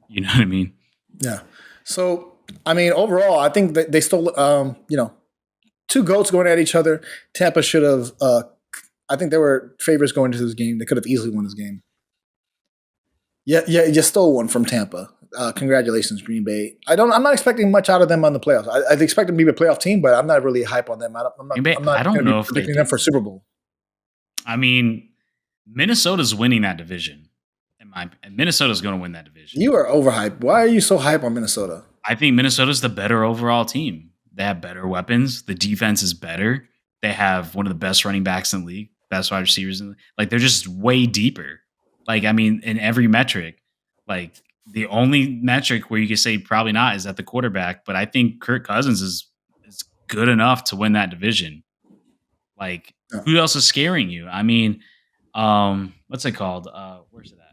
You know what I mean? Yeah. So, I mean, overall, I think that they still, two GOATs going at each other. Tampa should have. I think they were favorites going into this game. They could have easily won this game. Yeah, you stole one from Tampa. Congratulations, Green Bay. I'm not expecting much out of them on the playoffs. I expect them to be a playoff team, but I'm not really hype on them. I don't know if predicting them for Super Bowl. I mean, Minnesota's winning that division. Minnesota's going to win that division. You are overhyped. Why are you so hype on Minnesota? I think Minnesota's the better overall team. They have better weapons. The defense is better. They have one of the best running backs in the league, best wide receivers in the league. Like, they're just way deeper. Like, I mean, in every metric. Like, the only metric where you could say probably not is at the quarterback, but I think Kirk Cousins is good enough to win that division. Like, who else is scaring you? I mean, what's it called? Where's it at?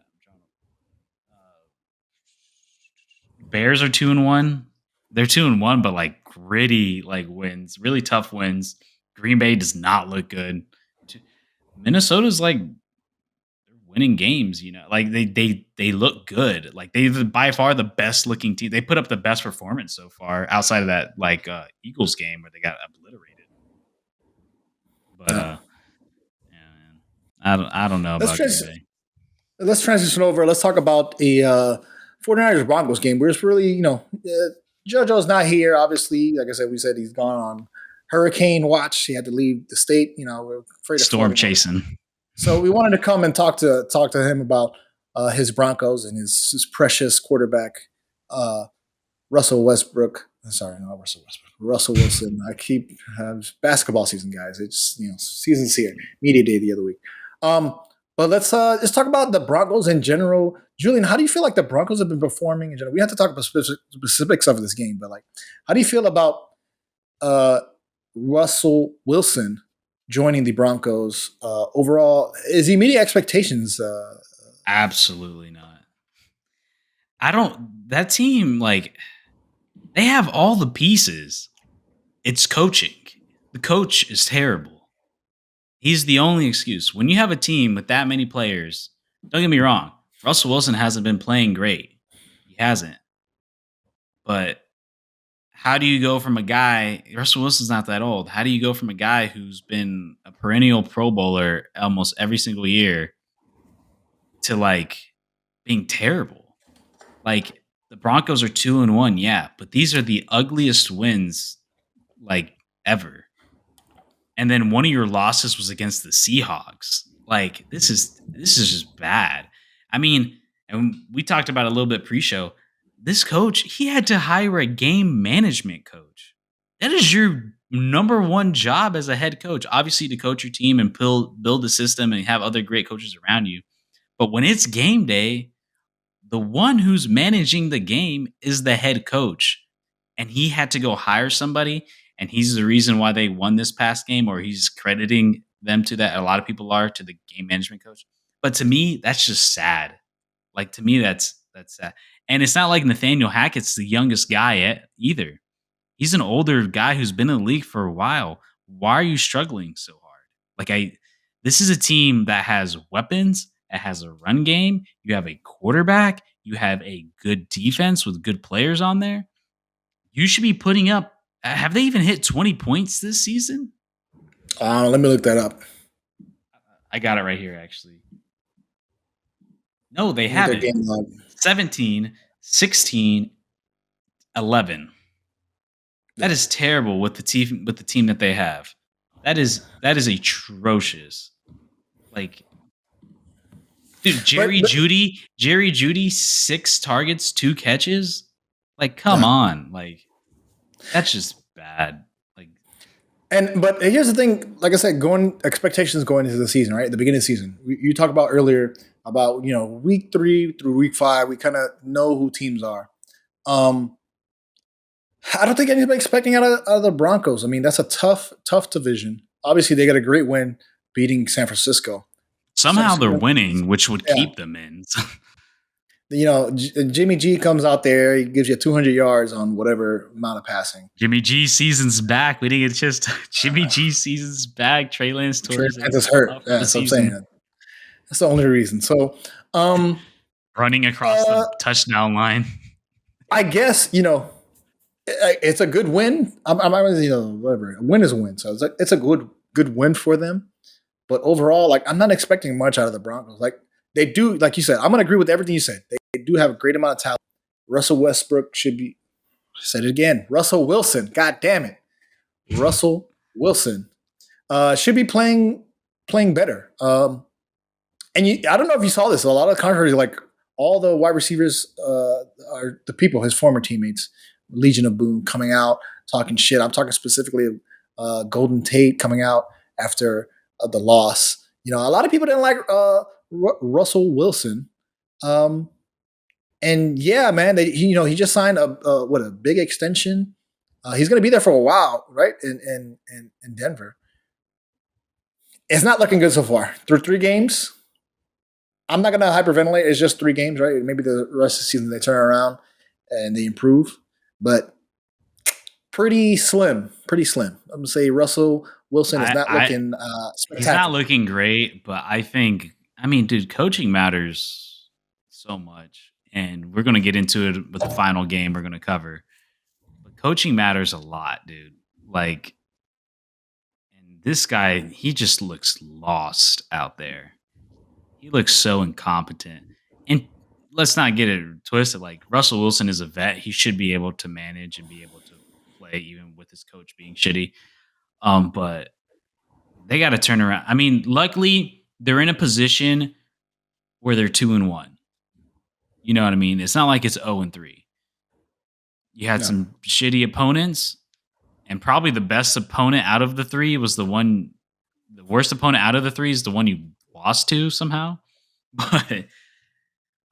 Bears are 2-1. They're 2-1, but like gritty wins, really tough wins. Green Bay does not look good. Minnesota's like winning games, like they look good. Like, they're by far the best looking team. They put up the best performance so far outside of that Eagles game where they got obliterated. But yeah, man. I don't know about Green Bay. Let's transition over. Let's talk about a 49ers Broncos game. We're just really, JoJo's not here, obviously. Like I said, we said he's gone on hurricane watch. He had to leave the state. We're afraid of storm chasing. So we wanted to come and talk to him about his Broncos and his precious quarterback, Russell Westbrook. Sorry, not Russell Westbrook. Russell Wilson. I keep basketball season, guys. It's season's here. Media day the other week. But let's talk about the Broncos in general. Julian, how do you feel like the Broncos have been performing in general? We have to talk about specifics of this game, but how do you feel about Russell Wilson joining the Broncos overall? Is he meeting expectations? Absolutely not. That team, they have all the pieces. It's coaching. The coach is terrible. He's the only excuse. When you have a team with that many players, don't get me wrong, Russell Wilson hasn't been playing great. He hasn't. But how do you go from a guy, Russell Wilson's not that old. How do you go from a guy who's been a perennial Pro Bowler almost every single year to like being terrible? Like the Broncos are 2-1, yeah, but these are the ugliest wins like ever. And then one of your losses was against the Seahawks. Like this is just bad. I mean, and we talked about it a little bit pre-show. This coach, he had to hire a game management coach. That is your number one job as a head coach. Obviously, to coach your team and build the system and have other great coaches around you. But when it's game day, the one who's managing the game is the head coach. And he had to go hire somebody. And he's the reason why they won this past game, or he's crediting them to that. A lot of people are to the game management coach. But to me, that's just sad. Like to me, that's sad. And it's not like Nathaniel Hackett's the youngest guy either. He's an older guy who's been in the league for a while. Why are you struggling so hard? This is a team that has weapons, that has a run game. You have a quarterback. You have a good defense with good players on there. You should be putting up. Have they even hit 20 points this season? Let me look that up. I got it right here, actually. No, they haven't. 17, 16, 11. That is terrible with the team that they have. That is atrocious. Like, dude, Jerry Jeudy, 6 targets, 2 catches. Like, come on. Like, that's just bad. Like, but here's the thing. Like I said, expectations going into the season, right? At the beginning of the season, you talked about earlier about week 3 through week 5, we kind of know who teams are. I don't think anybody's expecting out of the Broncos. I mean, that's a tough division. Obviously, they got a great win beating San Francisco. Somehow they're winning, which would keep them in. Jimmy G comes out there. He gives you 200 yards on whatever amount of passing. Jimmy G season's back. We didn't get just Jimmy G season's back. Trey Lance is hurt. Yeah, that's what I'm saying. That's the only reason. So, running across the touchdown line. I guess it's a good win. Whatever. A win is a win. So it's a good win for them. But overall, like, I'm not expecting much out of the Broncos. Like, they do, like you said, I'm going to agree with everything you said. They do have a great amount of talent. Russell Westbrook should be, said it again, Russell Wilson. God damn it. Russell Wilson should be playing better. And I don't know if you saw this. A lot of controversy, like all the wide receivers are the people, his former teammates, Legion of Boom, coming out, talking shit. I'm talking specifically Golden Tate coming out after the loss. A lot of people didn't like Russell Wilson. And yeah, man, he just signed a big extension. He's going to be there for a while, right? In Denver. It's not looking good so far. Through 3 games, I'm not going to hyperventilate. It's just 3 games, right? Maybe the rest of the season they turn around and they improve, but pretty slim. I'm going to say Russell Wilson is not looking spectacular. He's not looking great, but dude, coaching matters so much. And we're going to get into it with the final game we're going to cover. But coaching matters a lot, dude. Like, and this guy, he just looks lost out there. He looks so incompetent. And let's not get it twisted. Like, Russell Wilson is a vet. He should be able to manage and be able to play even with his coach being shitty. But they got to turn around. I mean, luckily, they're in a position where they're 2-1. You know what I mean? It's not like it's 0-3. You had some shitty opponents, and probably the best opponent out of the 3 was the worst opponent out of the 3 is the one you lost to somehow. But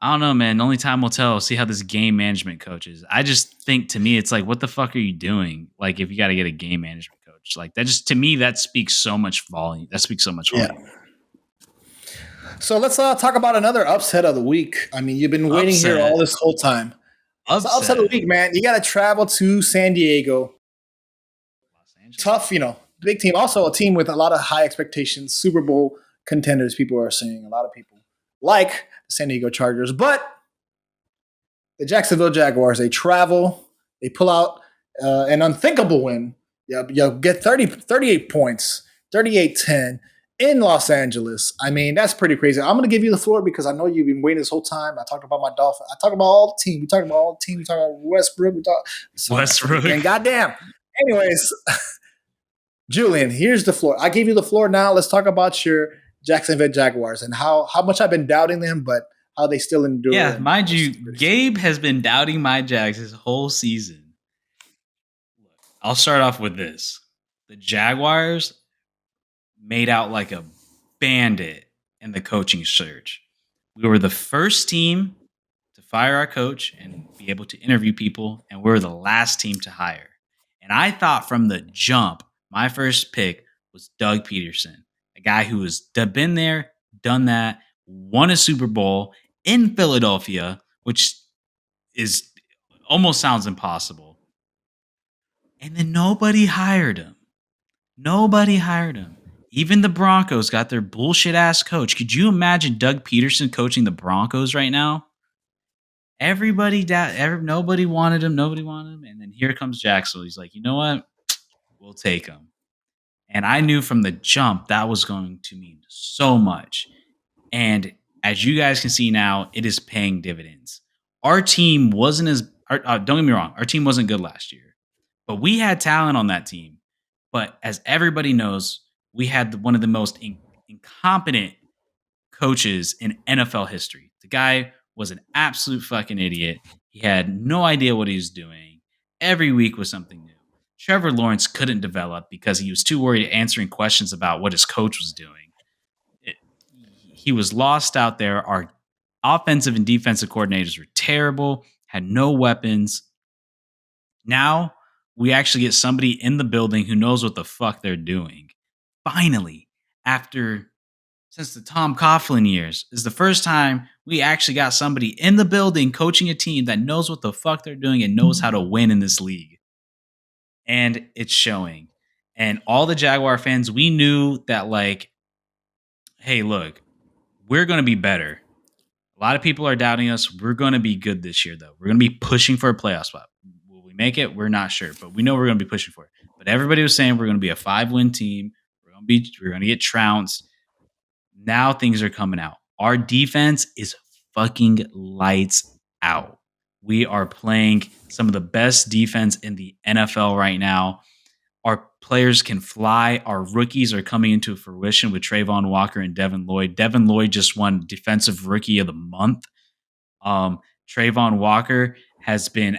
I don't know, man. The only time will tell. See how this game management coach is. I just think, to me, it's like, what the fuck are you doing? Like, if you got to get a game management coach, like that, just to me, that speaks so much volume. Yeah. So let's talk about another upset of the week. I mean, you've been waiting here all this whole time. Upset of the week, man. You got to travel to San Diego. Los Angeles. Tough, big team. Also a team with a lot of high expectations. Super Bowl contenders, people are saying. A lot of people like the San Diego Chargers. But the Jacksonville Jaguars, they travel. They pull out an unthinkable win. You get 38 points, 38-10 in Los Angeles. I mean, that's pretty crazy. I'm going to give you the floor because I know you've been waiting this whole time. I talked about my Dolphins. I talked about all the team. We talked about all the team. We talked about Westbrook. Westbrook. And goddamn. Anyways, Julian, here's the floor. I gave you the floor now. Let's talk about your Jacksonville Jaguars and how much I've been doubting them, but how they still endure. Yeah, mind you, Gabe has been doubting my Jags his whole season. I'll start off with this. The Jaguars made out like a bandit in the coaching search. We were the first team to fire our coach and be able to interview people, and we were the last team to hire. And I thought from the jump, my first pick was Doug Peterson, a guy who has been there, done that, won a Super Bowl in Philadelphia, which is almost sounds impossible. And then nobody hired him. Even the Broncos got their bullshit ass coach. Could you imagine Doug Peterson coaching the Broncos right now? Nobody wanted him. And then here comes Jacksonville. He's like, you know what? We'll take him. And I knew from the jump that was going to mean so much. And as you guys can see now, it is paying dividends. Our team wasn't don't get me wrong, our team wasn't good last year. But we had talent on that team. But as everybody knows, we had one of the most incompetent coaches in NFL history. The guy was an absolute fucking idiot. He had no idea what he was doing. Every week was something new. Trevor Lawrence couldn't develop because he was too worried answering questions about what his coach was doing. He was lost out there. Our offensive and defensive coordinators were terrible, had no weapons. Now we actually get somebody in the building who knows what the fuck they're doing. Finally, since the Tom Coughlin years, is the first time we actually got somebody in the building coaching a team that knows what the fuck they're doing and knows how to win in this league. And it's showing. And all the Jaguar fans, we knew that, like, hey, look, we're going to be better. A lot of people are doubting us. We're going to be good this year, though. We're going to be pushing for a playoff spot. Will we make it? We're not sure, but we know we're going to be pushing for it. But everybody was saying we're going to be a 5-win team. We're going to get trounced. Now things are coming out. Our defense is fucking lights out. We are playing some of the best defense in the NFL right now. Our players can fly. Our rookies are coming into fruition with Trayvon Walker and Devin Lloyd. Devin Lloyd just won Defensive Rookie of the Month. Trayvon Walker has been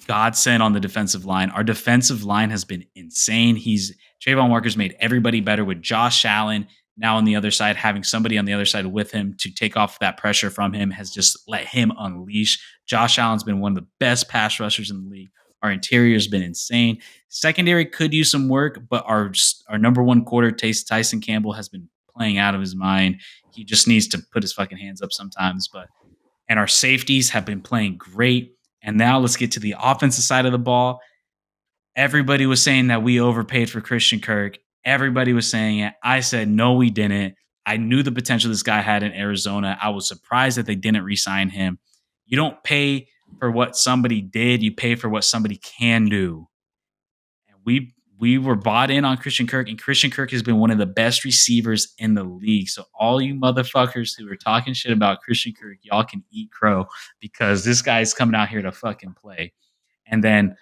godsend on the defensive line. Our defensive line has been insane. Trayvon Walker's made everybody better with Josh Allen now on the other side. Having somebody on the other side with him to take off that pressure from him has just let him unleash. Josh Allen's been one of the best pass rushers in the league. Our interior has been insane. Secondary could use some work, but our number one quarter, Tyson Campbell, has been playing out of his mind. He just needs to put his fucking hands up sometimes. And our safeties have been playing great. And now let's get to the offensive side of the ball. Everybody was saying that we overpaid for Christian Kirk. Everybody was saying it. I said, no, we didn't. I knew the potential this guy had in Arizona. I was surprised that they didn't re-sign him. You don't pay for what somebody did. You pay for what somebody can do. And we were bought in on Christian Kirk, and Christian Kirk has been one of the best receivers in the league. So all you motherfuckers who are talking shit about Christian Kirk, y'all can eat crow because this guy's coming out here to fucking play. And then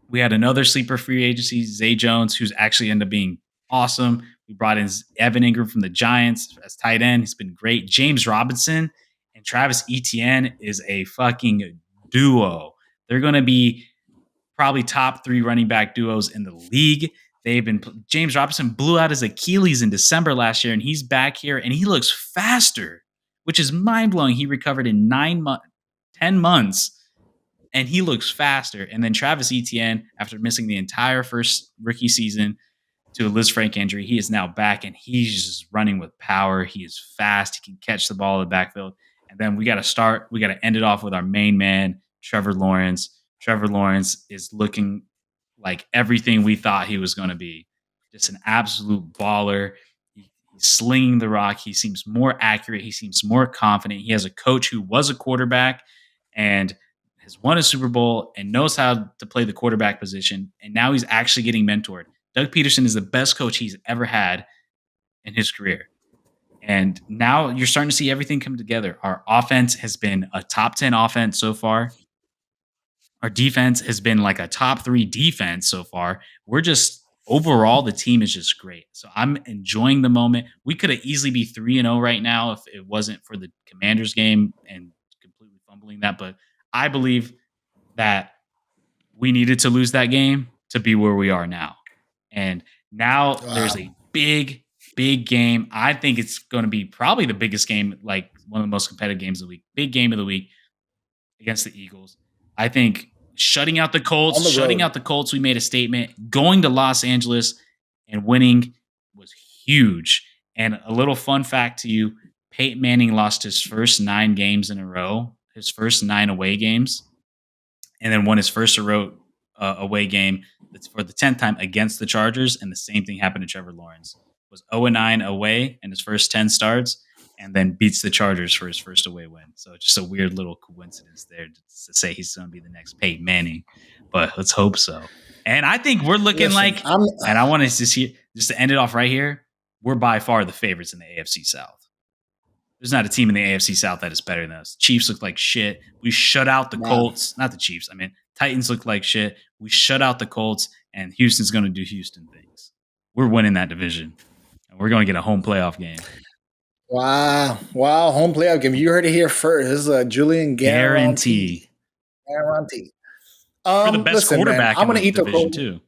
we had another sleeper free agency, Zay Jones, who's actually ended up being awesome. We brought in Evan Ingram from the Giants as tight end. He's been great. James Robinson and Travis Etienne is a fucking duo. They're going to be probably top 3 running back duos in the league. James Robinson blew out his Achilles in December last year, and he's back here, and he looks faster, which is mind-blowing. He recovered in 10 months. And he looks faster. And then Travis Etienne, after missing the entire first rookie season to a Liz Frank injury, he is now back, and he's just running with power. He is fast. He can catch the ball in the backfield. And then we got to end it off with our main man, Trevor Lawrence. Trevor Lawrence is looking like everything we thought he was going to be. Just an absolute baller. He's slinging the rock. He seems more accurate. He seems more confident. He has a coach who was a quarterback and has won a Super Bowl and knows how to play the quarterback position. And now he's actually getting mentored. Doug Peterson is the best coach he's ever had in his career. And now you're starting to see everything come together. Our offense has been a top 10 offense so far. Our defense has been like a top 3 defense so far. We're just overall, the team is just great. So I'm enjoying the moment. We could have easily be 3-0 right now if it wasn't for the Commanders game and completely fumbling that. But I believe that we needed to lose that game to be where we are now. And now there's a big game. I think it's going to be probably the biggest game, like one of the most competitive games of the week. Big game of the week against the Eagles. I think shutting out the Colts, we made a statement. Going to Los Angeles and winning was huge. And a little fun fact to you, Peyton Manning lost his first 9 games in a row, his first 9 away games, and then won his first away game for the 10th time against the Chargers. And the same thing happened to Trevor Lawrence. Was 0-9 away in his first 10 starts, and then beats the Chargers for his first away win. So just a weird little coincidence there to say he's going to be the next Peyton Manning, but let's hope so. And I think we're looking and I want to just to end it off right here, we're by far the favorites in the AFC South. There's not a team in the AFC South that is better than us. Chiefs look like shit. We shut out the Colts. Not the Chiefs. I mean, Titans look like shit. We shut out the Colts, and Houston's going to do Houston things. We're winning that division, and we're going to get a home playoff game. Wow. Home playoff game. You heard it here first. This is a Julian guarantee. For the best quarterback, I'm going to eat the division too.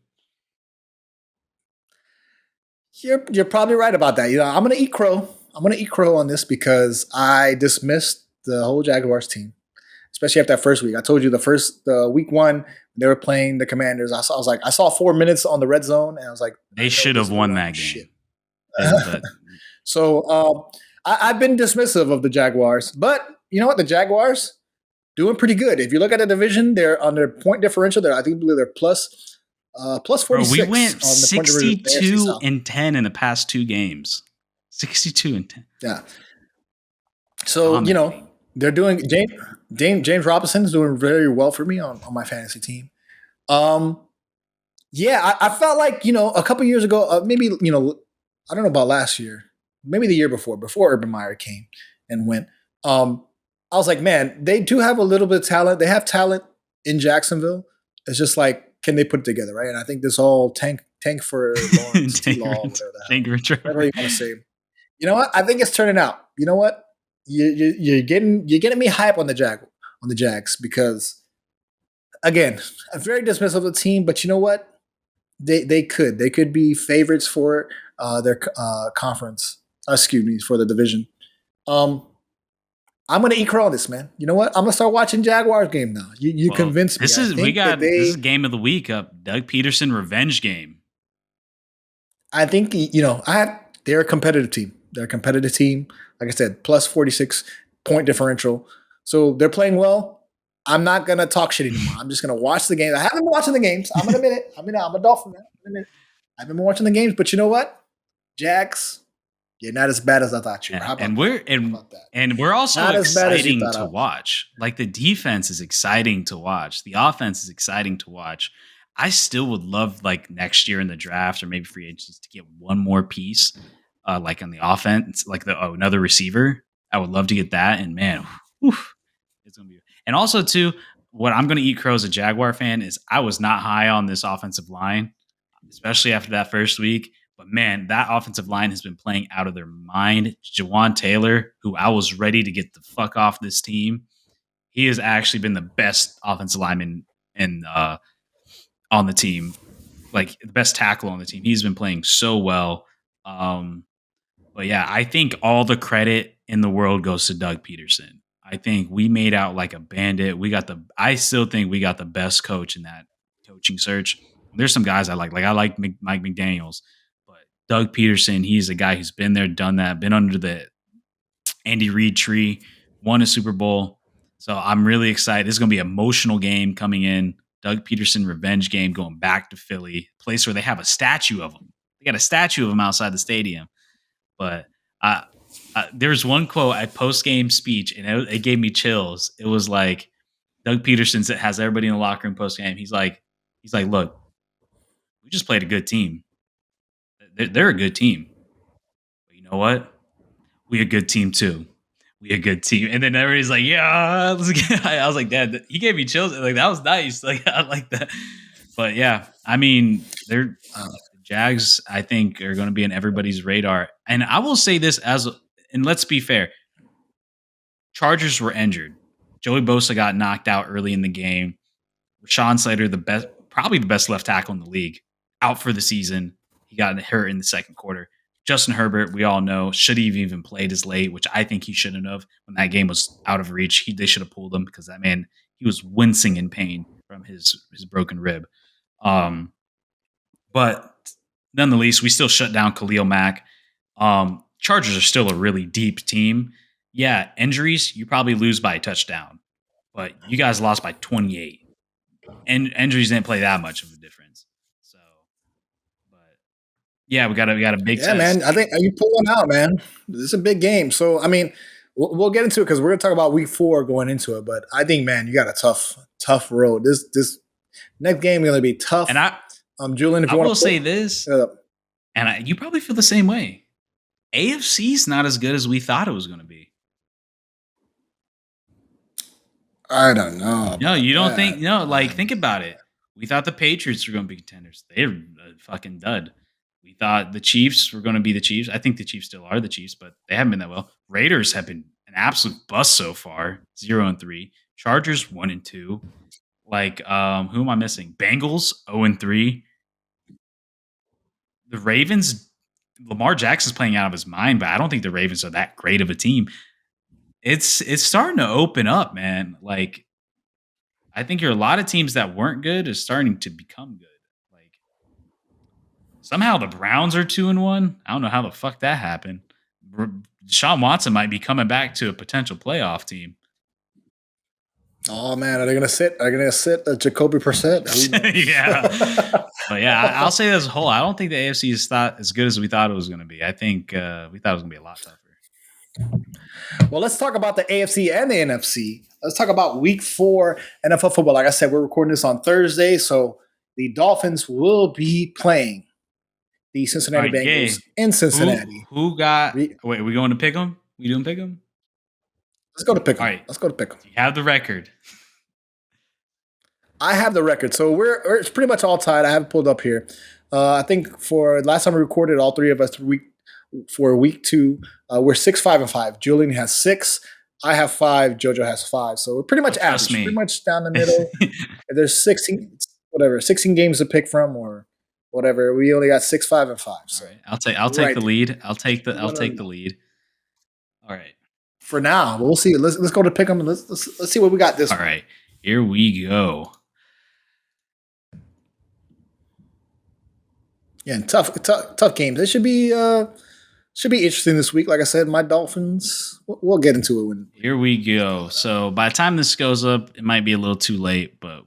You're probably right about that. I'm going to eat crow. I'm going to eat crow on this because I dismissed the whole Jaguars team, especially after that first week. I told you the week 1 they were playing the Commanders. I saw 4 minutes on the red zone, and I was like, they should have won that game. So I've been dismissive of the Jaguars, but you know what? The Jaguars doing pretty good. If you look at the division, they're on their point differential. I think they're plus 46. Bro, we went 62-10 in the past 2 games. 62-10. Yeah. So they're doing. James Robinson is doing very well for me on my fantasy team. Yeah, I felt like a couple years ago, maybe I don't know about last year. Maybe the year before Urban Meyer came and went. I was like, man, they do have a little bit of talent. They have talent in Jacksonville. It's just like, can they put it together, right? And I think this whole tank for Lawrence, tank whatever you want to say. You know what? I think it's turning out. You know what? You're getting me hype on the Jags because, again, I'm very dismissive of the team, but you know what? They could be favorites for their conference. For the division. I'm going to eat crow on this, man. You know what? I'm going to start watching Jaguars game now. You convinced me. This is game of the week up. Doug Peterson revenge game. I think they're a competitive team. Like I said, plus 46 point differential. So they're playing well. I'm not going to talk shit anymore. I'm just going to watch the games. I haven't been watching the games. I'm going to admit it. I'm a Dolphin man. I haven't been watching the games, but you know what? Jags, you're not as bad as I thought you were. And we're also exciting to watch. Like the defense is exciting to watch. The offense is exciting to watch. I still would love like next year in the draft or maybe free agents to get one more piece, like on the offense, like another receiver. I would love to get that. And man, it's gonna be. And also too, what I'm gonna eat crow as a Jaguar fan is I was not high on this offensive line, especially after that first week. But man, that offensive line has been playing out of their mind. Jawan Taylor, who I was ready to get the fuck off this team, he has actually been the best offensive lineman on the team, like the best tackle on the team. He's been playing so well. But yeah, I think all the credit in the world goes to Doug Peterson. I think we made out like a bandit. I still think we got the best coach in that coaching search. There's some guys I like. Like I like Mike McDaniels. Doug Peterson, he's a guy who's been there, done that, been under the Andy Reid tree, won a Super Bowl. So I'm really excited. This is going to be an emotional game coming in. Doug Peterson revenge game going back to Philly, a place where they have a statue of him. They got a statue of him outside the stadium. But there's one quote at post-game speech, and it gave me chills. It was like, Doug Peterson has everybody in the locker room post game. He's like, look, we just played a good team. They're a good team. But you know what? We a good team too. We a good team. And then everybody's like, yeah. I was like, Dad, he gave me chills. Like, that was nice. Like, I like that. But yeah, I mean, the Jags, I think, are going to be in everybody's radar. And I will say this and let's be fair, Chargers were injured. Joey Bosa got knocked out early in the game. Rashawn Slater, probably the best left tackle in the league, out for the season. He got hurt in the second quarter. Justin Herbert, we all know, should have even played as late, which I think he shouldn't have. When that game was out of reach, they should have pulled him because that man, he was wincing in pain from his broken rib. But nonetheless, we still shut down Khalil Mack. Chargers are still a really deep team. Yeah, injuries, you probably lose by a touchdown. But you guys lost by 28. And injuries didn't play that much of a difference. So, but yeah, we got a big test. Man. I think you pull one out, man. This is a big game. So, I mean, we'll get into it because we're going to talk about week 4 going into it. But I think, man, you got a tough road. This next game is going to be tough. And Julian, if you want to say this, and you probably feel the same way. AFC's not as good as we thought it was going to be. I don't know. No, you don't think? No, like, think about it. We thought the Patriots were going to be contenders. They're a fucking dud. We thought the Chiefs were going to be the Chiefs. I think the Chiefs still are the Chiefs, but they haven't been that well. Raiders have been an absolute bust so far, 0-3. Chargers 1-2. Like, who am I missing? Bengals 0-3. The Ravens, Lamar Jackson's playing out of his mind, but I don't think the Ravens are that great of a team. It's starting to open up, man. Like, I think a lot of teams that weren't good is starting to become good. Like, somehow the Browns are 2-1. I don't know how the fuck that happened. Deshaun Watson might be coming back to a potential playoff team. Oh man, are they gonna sit? Are they gonna sit Jacoby Brissett? Yeah, but yeah, I'll say as a whole, I don't think the AFC is not as good as we thought it was going to be. I think we thought it was going to be a lot tougher. Well, let's talk about the AFC and the NFC. Let's talk about week 4 NFL football. Like I said, we're recording this on Thursday, so the Dolphins will be playing the Cincinnati Bengals in Cincinnati. Who got? Wait, are we going to pick them? We doing pick them? Let's go to pick them. All right. Let's go to pick them. You have the record. I have the record, so it's pretty much all tied. I have it pulled up here. I think for last time we recorded, all three of us for week 2, we're 6-5-5. Julian has 6. I have 5. JoJo has 5. So we're pretty much average, pretty much down the middle. There's 16 games to pick from, or whatever. We only got 6-5-5. So all right. I'll take the lead. I'll take the lead. All right. For now, we'll see. Let's go to pick them and let's see what we got this. All right, here we go. Yeah, tough games. It should be interesting this week. Like I said, my Dolphins. We'll get into it when. Here we go. So by the time this goes up, it might be a little too late, but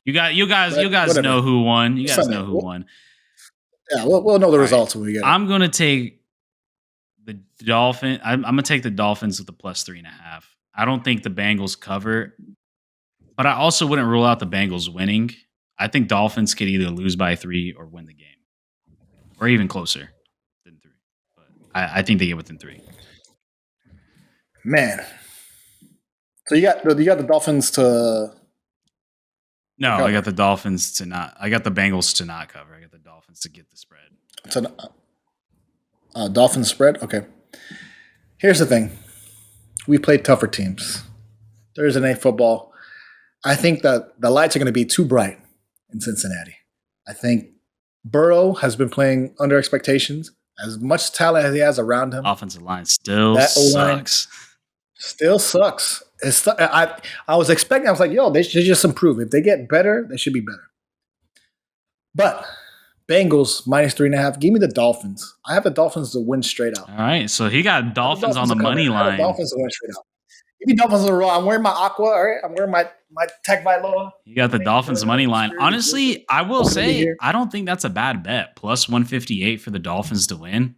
you guys know who won. You guys know who won. Yeah, we'll know the results when we get it. I'm gonna take the Dolphins. I'm gonna take the Dolphins with the +3.5. I don't think the Bengals cover, but I also wouldn't rule out the Bengals winning. I think Dolphins could either lose by 3 or win the game, or even closer than 3. But I think they get within 3. Man, so you got the Dolphins to. No, I got the Dolphins to not. I got the Bengals to not cover. I got the Dolphins to get the spread. Dolphins spread? Okay. Here's the thing. We played tougher teams. Thursday Night Football. I think that the lights are going to be too bright in Cincinnati. I think Burrow has been playing under expectations. As much talent as he has around him. Offensive line still sucks. Still sucks. I was expecting, I was like, yo, they should just improve. If they get better, they should be better. But Bengals -3.5. Give me the Dolphins. I have the Dolphins to win straight out. All right. So he got Dolphins on the money line. Dolphins to win straight out. Give me Dolphins on the roll. I'm wearing my Aqua. All right. I'm wearing my Tech Vailoa. You got the Dolphins money line. Honestly, I will say, I don't think that's a bad bet. +158 for the Dolphins to win.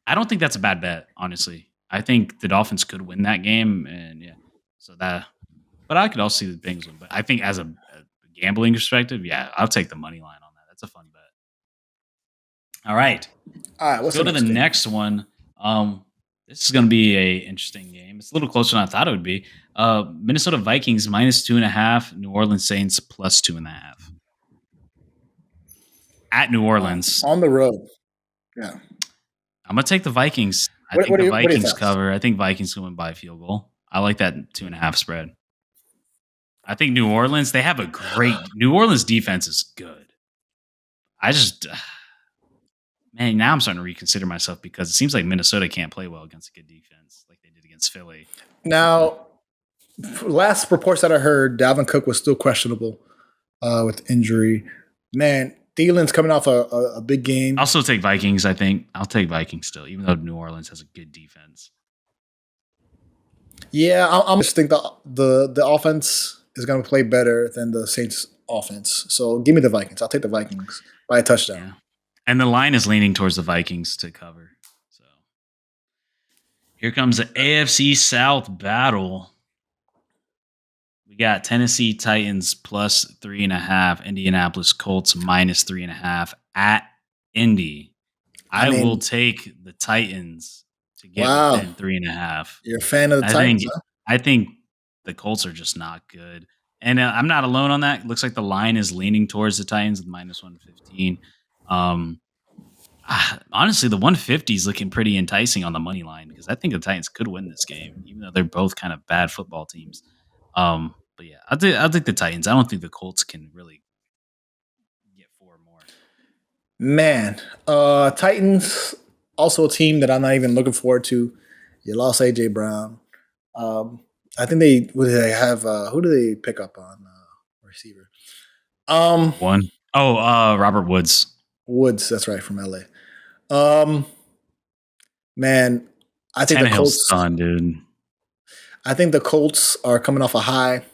I don't think that's a bad bet, honestly. I think the Dolphins could win that game. And yeah. So But I could also see the Bengals win. But I think as a gambling perspective, yeah, I'll take the money line on that. That's a fun bet. All right. All right, Let's what's go the to the next game? next one. This is going to be a interesting game. It's a little closer than I thought it would be. Minnesota Vikings -2.5, New Orleans Saints +2.5 at New Orleans. On the road. Yeah. I'm gonna take the Vikings. I What, think what, the are, your, what are your Vikings thoughts? cover. I think Vikings can win by a field goal. I like that 2.5 spread. I think New Orleans, they have a great New Orleans defense is good. I just man, now I'm starting to reconsider myself because it seems like Minnesota can't play well against a good defense like they did against Philly. Now, last reports that I heard, Dalvin Cook was still questionable with injury. Man, Thielen's coming off a big game. I'll still take Vikings, I think. I'll take Vikings still, even though New Orleans has a good defense. Yeah, I'm just think the offense is going to play better than the Saints offense. So give me the Vikings. I'll take the Vikings by a touchdown. Yeah. And the line is leaning towards the Vikings to cover. So here comes the AFC South battle. We got Tennessee Titans +3.5, Indianapolis Colts -3.5 at Indy. I will take the Titans to get within 3.5. You're a fan of the Titans, huh? I think the Colts are just not good. And I'm not alone on that. It looks like the line is leaning towards the Titans with -115. Honestly, the 150 is looking pretty enticing on the money line because I think the Titans could win this game, even though they're both kind of bad football teams. But yeah, I'll take the Titans. I don't think the Colts can really get 4 more. Man, Titans also a team that I'm not even looking forward to. You lost AJ Brown. I think they have who do they pick up on receiver? One. Oh, Robert Woods. Woods, that's right, from LA. Man, I think the Colts done, dude. I think the Colts are coming off a high.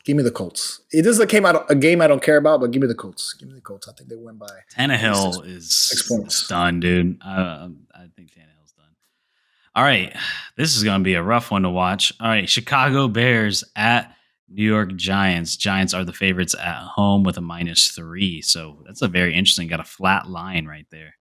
Give me the Colts. It is a game I don't care about, but give me the Colts. Give me the Colts. I think they win by Tannehill is 6 points. Done, dude. I think Tannehill's done. All right, this is going to be a rough one to watch. All right, Chicago Bears at New York Giants. Giants are the favorites at home with a -3, so that's a very interesting. Got a flat line right there.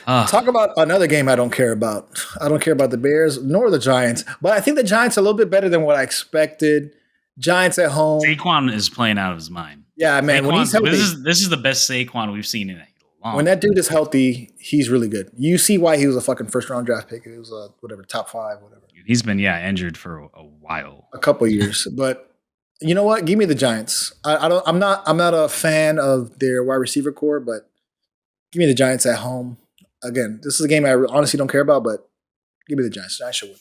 Talk about another game I don't care about. I don't care about the Bears nor the Giants, but I think the Giants are a little bit better than what I expected. Giants at home. Saquon is playing out of his mind. Yeah, man. When he's healthy, this is the best Saquon we've seen in a long. When that dude is healthy, he's really good. You see why he was a fucking first round draft pick. It was whatever, top 5, whatever. He's been injured for a while, a couple of years. But you know what? Give me the Giants. I'm not a fan of their wide receiver core, but give me the Giants at home. Again, this is a game I honestly don't care about, but give me the Giants. Giants should win.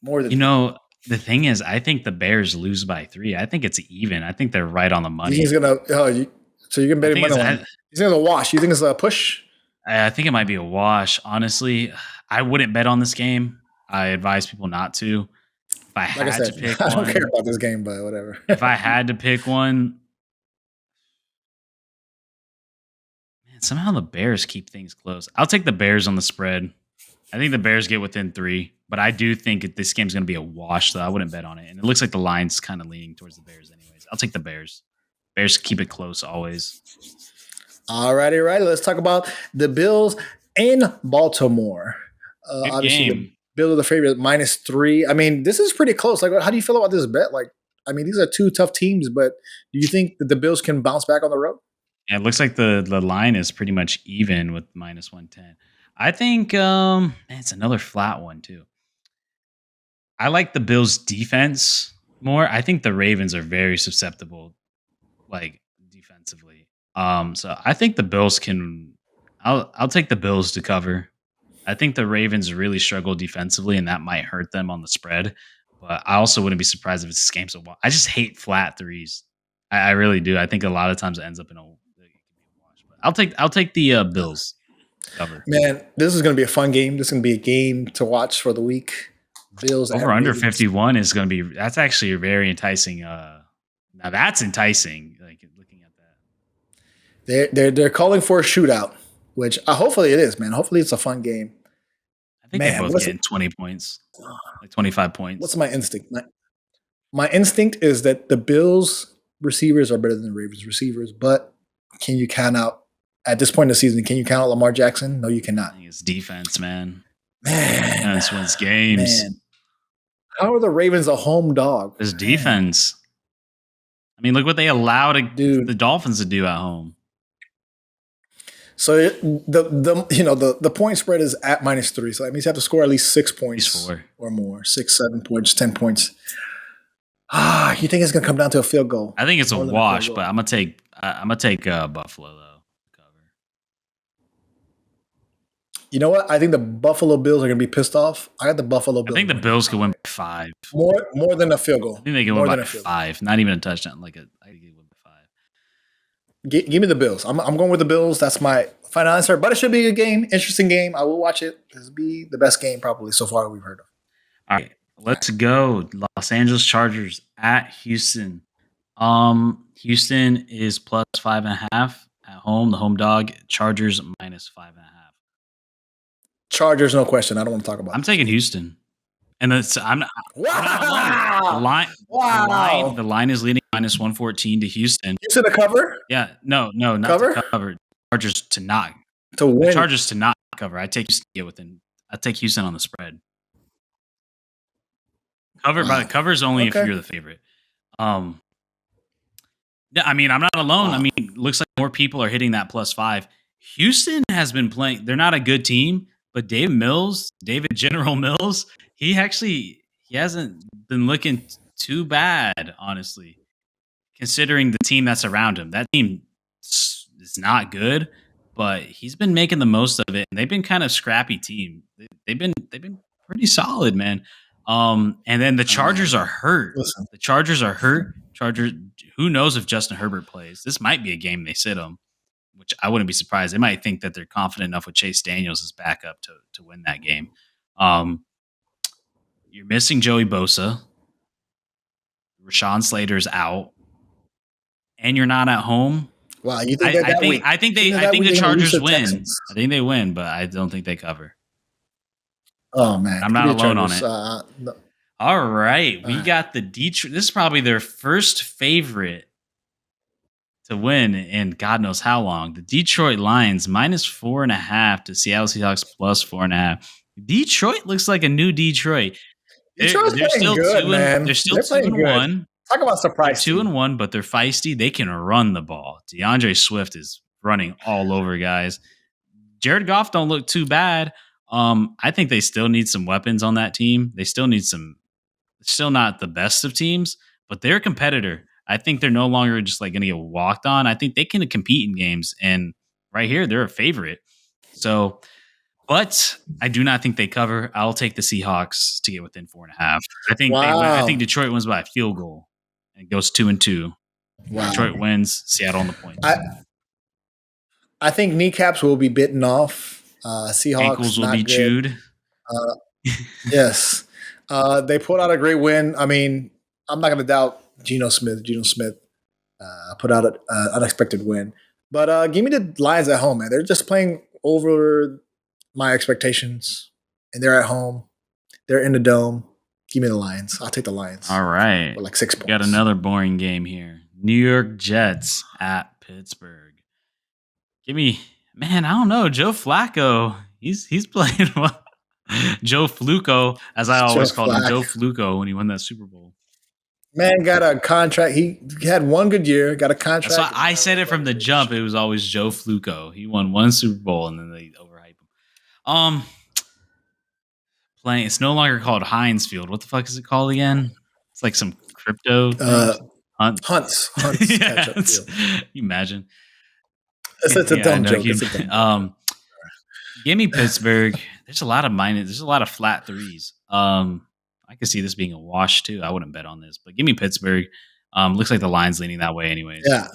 More than the thing is, I think the Bears lose by 3. I think it's even. I think they're right on the money. He's gonna. So you can bet money on. You think it's a wash? You think it's a push? I think it might be a wash. Honestly, I wouldn't bet on this game. I advise people not to. If I had to pick one, I don't care about this game, but whatever. If I had to pick one, man, somehow the Bears keep things close. I'll take the Bears on the spread. I think the Bears get within 3, but I do think this game's going to be a wash, though. I wouldn't bet on it. And it looks like the line's kind of leaning towards the Bears anyways. I'll take the Bears. Bears keep it close always. All righty. Let's talk about the Bills in Baltimore. Obviously, game. The Bills are the favorite -3. I mean, this is pretty close. Like, how do you feel about this bet? Like, I mean, these are 2 tough teams, but do you think that the Bills can bounce back on the road? Yeah, it looks like the line is pretty much even with -110. I think it's another flat one too. I like the Bills' defense more. I think the Ravens are very susceptible, like defensively. So I think the Bills can. I'll take the Bills to cover. I think the Ravens really struggle defensively, and that might hurt them on the spread. But I also wouldn't be surprised if this game's a wash. I just hate flat 3s. I really do. I think a lot of times it ends up in a wash. But I'll take the Bills cover. Man, this is going to be a fun game. This is going to be a game to watch for the week. Bills over under 51 is going to be. That's actually very enticing. Now that's enticing. Like looking at that, they're calling for a shootout, which hopefully it is. Man, hopefully it's a fun game. I think they're both getting 20 points, like 25 points. What's my instinct? My instinct is that the Bills receivers are better than the Ravens receivers, but can you count out at this point in the season? Can you count out Lamar Jackson? No, you I cannot. think it's defense, man. Man, Defense wins games. man, how are the Ravens a home dog? It's defense. I mean, look what they allowed the Dolphins to do at home. So the point spread is at -3. So that means you have to score at least 6 points or more, 6, 7 points, 10 points. You think it's gonna come down to a field goal? I think it's a wash, but I'm gonna take Buffalo though. Cover. You know what? I think the Buffalo Bills are gonna be pissed off. I got the Buffalo Bills. I think the Bills could win by 5. More than a field goal. I think they can win by 5. Not even a touchdown. I think they win by 5. Give me the Bills. I'm going with the Bills. That's my final answer. But it should be a game, interesting game. I will watch it. This will be the best game probably so far we've heard of. All right, let's go. Los Angeles Chargers at Houston. Houston is plus 5.5 at home. The home dog. Chargers minus 5.5. Chargers, no question. I don't want to talk about. I'm taking Houston, and I'm not. Wow. The line is leading minus 114 to Houston. Houston to cover? Yeah, no, not to cover. Chargers to not win. The Chargers to not cover. I take Houston to get within. I take Houston on the spread. Cover is only if you're the favorite. Yeah, I mean, I'm not alone. Wow. I mean, looks like more people are hitting that +5. Houston has been playing. They're not a good team, but David General Mills, he hasn't been looking too bad, honestly, considering the team that's around him. That team is not good, but he's been making the most of it. And they've been kind of scrappy team. They've been pretty solid, man. And then the Chargers are hurt. Listen. The Chargers are hurt. Chargers. Who knows if Justin Herbert plays? This might be a game they sit him, which I wouldn't be surprised. They might think that they're confident enough with Chase Daniels as backup to win that game. You're missing Joey Bosa. Rashawn Slater's out, and you're not at home. Wow, you think I think the Chargers win. I think they win, but I don't think they cover. Oh man, I'm not alone on it. No. All right, we got the Detroit. This is probably their first favorite to win in God knows how long. The Detroit Lions minus 4.5 to Seattle Seahawks plus 4.5. Detroit looks like a new Detroit. They're still good, man. They're still 2-1. Talk about surprise. 2-1, but they're feisty. They can run the ball. DeAndre Swift is running all over guys. Jared Goff don't look too bad. I think they still need some weapons on that team. They still need some. Still not the best of teams, but they're a competitor. I think they're no longer just like going to get walked on. I think they can compete in games, and right here they're a favorite. So, but I do not think they cover. I'll take the Seahawks to get within 4.5. I think they win. I think Detroit wins by a field goal and goes 2-2. Wow. Detroit wins. Seattle on the points. I think kneecaps will be bitten off. Seahawks ankles will be chewed. Yes. They put out a great win. I mean, I'm not going to doubt Geno Smith. Geno Smith put out an unexpected win. But give me the Lions at home, man. They're just playing over my expectations, and they're at home. They're in the dome. Give me the Lions. I'll take the Lions. All right. For like 6 points. Got another boring game here. New York Jets at Pittsburgh. Give me, man, I don't know. Joe Flacco. He's playing well. Joe Fluco, as I always called him, Joe Fluco, when he won that Super Bowl. Man got a contract. He had one good year, got a contract. That's why I said it from the jump. It was always Joe Fluco. He won one Super Bowl, and then they overhype him. Playing. It's no longer called Heinz Field. What the fuck is it called again? It's like some crypto. Hunts. Yeah, you imagine? It's a dumb joke. Give me Pittsburgh. There's a lot of There's a lot of flat threes. I could see this being a wash too. I wouldn't bet on this, but give me Pittsburgh. Looks like the line's leaning that way, anyways. Yeah.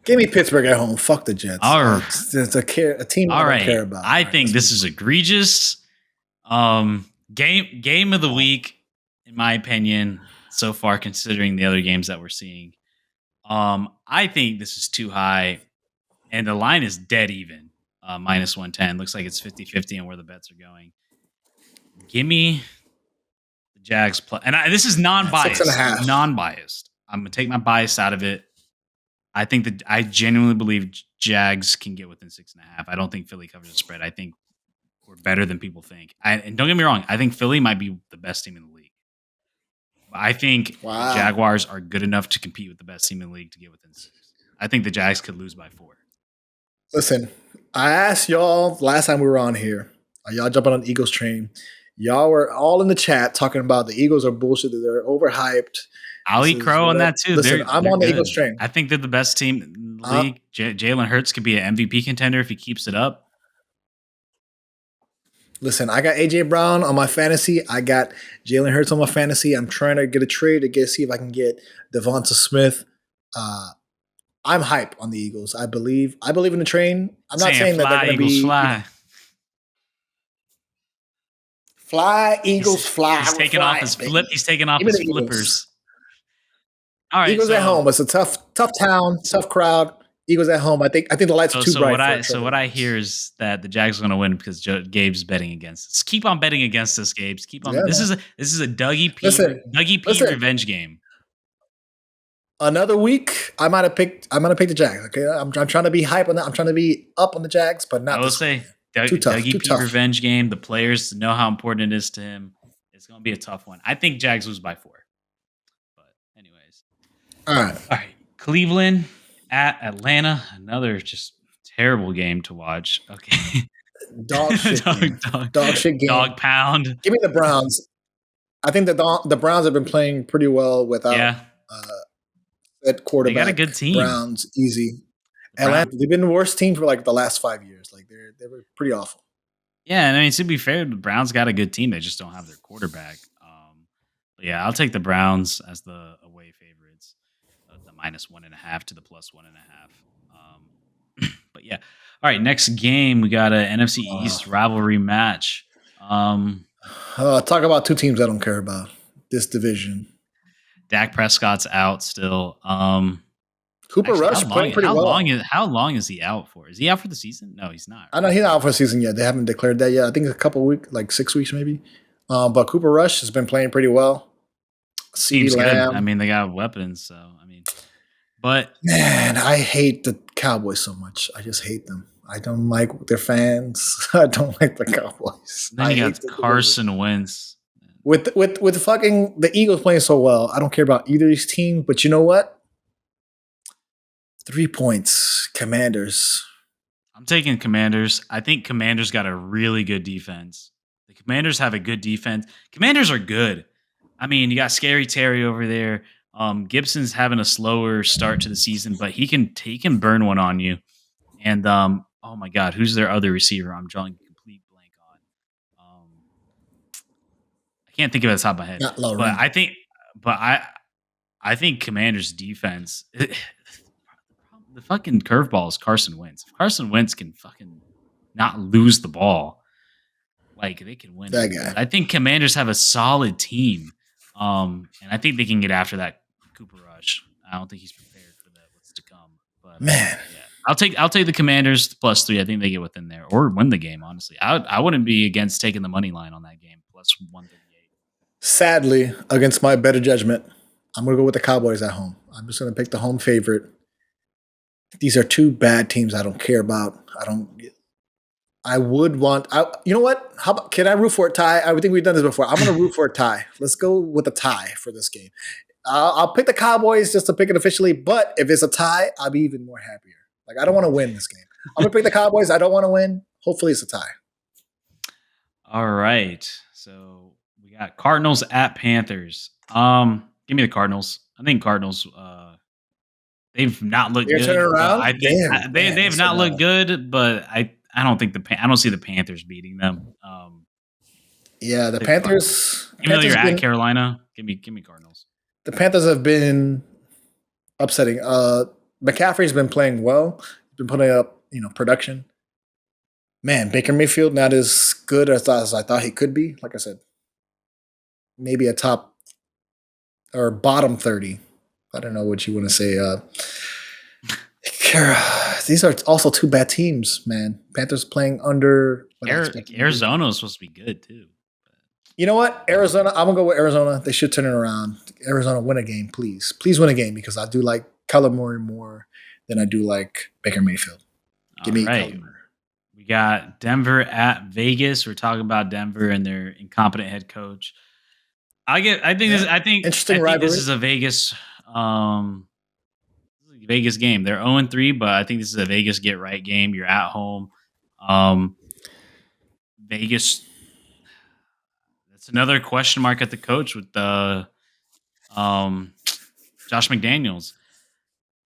Give me Pittsburgh at home. Fuck the Jets. It's a team I don't care about. I think this is egregious. Game of the week, in my opinion, so far, considering the other games that we're seeing. I think this is too high, and the line is dead even. Minus 110. Looks like it's 50-50 on where the bets are going. Give me the Jags play, and this is non-biased. 6.5. Non-biased. I'm gonna take my bias out of it. I think that I genuinely believe Jags can get within 6.5. I don't think Philly covers the spread. I think we're better than people think. And don't get me wrong, I think Philly might be the best team in the league. But I think the Jaguars are good enough to compete with the best team in the league to get within 6. I think the Jags could lose by 4. Listen, I asked y'all last time we were on here, are y'all jumping on the Eagles train? Y'all were all in the chat talking about the Eagles are bullshit, that they're overhyped. I'll eat crow on that too. Listen, I'm on the Eagles train. I think they're the best team in the league. Jalen Hurts could be an MVP contender if he keeps it up. Listen, I got AJ Brown on my fantasy. I got Jalen Hurts on my fantasy. I'm trying to get a trade to see if I can get Devonta Smith. I'm hype on the Eagles. I believe in the train. I'm not saying that they're going to be fly. Fly, Eagles, fly. He's taking off his flip. He's taking off his flippers. All right, Eagles at home. It's a tough town, tough crowd. Eagles at home. I think the lights are too bright. What I hear is that the Jags are going to win because Gabe's betting against us. Keep on betting against us, Gabe. Keep on. Yeah. This is a Dougie P revenge game. Another week, I'm gonna pick the Jags. Okay, I'm trying to be hype on that. I'm trying to be up on the Jags, but not. I will say Dougie P revenge game. The players know how important it is to him. It's going to be a tough one. I think Jags lose by 4. But anyways, all right. Cleveland at Atlanta, another just terrible game to watch. Okay, dog shit game. Dog pound. Give me the Browns. I think the Browns have been playing pretty well without that quarterback. They got a good team. Browns easy. Atlanta, they've been the worst team for like the last 5 years. Like they were pretty awful. Yeah, and I mean to be fair, the Browns got a good team. They just don't have their quarterback. But yeah, I'll take the Browns as the away favorites. The -1.5 to the +1.5. But yeah. All right, next game, we got an NFC East rivalry match. Talk about two teams I don't care about this division. Dak Prescott's out still. Cooper Rush playing pretty well. How long is he out for? Is he out for the season? No, he's not. Right? I know he's not out for the season yet. They haven't declared that yet. I think it's a couple of weeks, like 6 weeks maybe. But Cooper Rush has been playing pretty well. Seems good. I mean, they got weapons, so I mean, but man, I hate the Cowboys so much. I just hate them. I don't like their fans. I don't like the Cowboys. Then you got Carson Wentz. With fucking the Eagles playing so well, I don't care about either of these teams. But you know what? 3 points, Commanders. I'm taking Commanders. I think Commanders got a really good defense. The Commanders have a good defense. Commanders are good. I mean, you got Scary Terry over there. Gibson's having a slower start to the season, but he can burn one on you. And oh my God, who's their other receiver? I'm drawing a complete blank on. I can't think of it at the top of my head. But I think Commanders defense. The fucking curveball is Carson Wentz. If Carson Wentz can fucking not lose the ball, like they can win. That guy. I think Commanders have a solid team, and I think they can get after that Cooper Rush. I don't think he's prepared for that. What's to come? But man, yeah, I'll take the Commanders +3. I think they get within there or win the game. Honestly, I wouldn't be against taking the money line on that game +138. Sadly, against my better judgment, I'm gonna go with the Cowboys at home. I'm just gonna pick the home favorite. These are two bad teams I don't care about. You know what? How about, can I root for a tie? I think we've done this before. I'm going to root for a tie. Let's go with a tie for this game. I'll pick the Cowboys just to pick it officially, but if it's a tie, I'll be even more happier. Like, I don't want to win this game. I'm going to pick the Cowboys. I don't want to win. Hopefully it's a tie. All right. So we got Cardinals at Panthers. Give me the Cardinals. I think Cardinals they've not looked good. Turning around? They have not looked good, but I don't think I don't see the Panthers beating them. Yeah, the Panthers. Even though you're at Carolina, give me Cardinals. The Panthers have been upsetting. McCaffrey's been playing well. He's been putting up, production. Man, Baker Mayfield not as good as I thought he could be. Like I said, maybe a top or bottom 30. I don't know what you want to say. These are also two bad teams, man. Panthers playing under. Arizona was supposed to be good too. You know what? Arizona. I'm gonna go with Arizona. They should turn it around. Arizona win a game, please. Please win a game because I do like Kyler Murray more than I do like Baker Mayfield. Give All me right. Kyler Murray. We got Denver at Vegas. We're talking about Denver and their incompetent head coach. I think Yeah. Interesting rivalry. this is a Vegas game. They're 0-3, but I think this is a Vegas get right game. You're at home. Vegas. That's another question mark at the coach with the Josh McDaniels.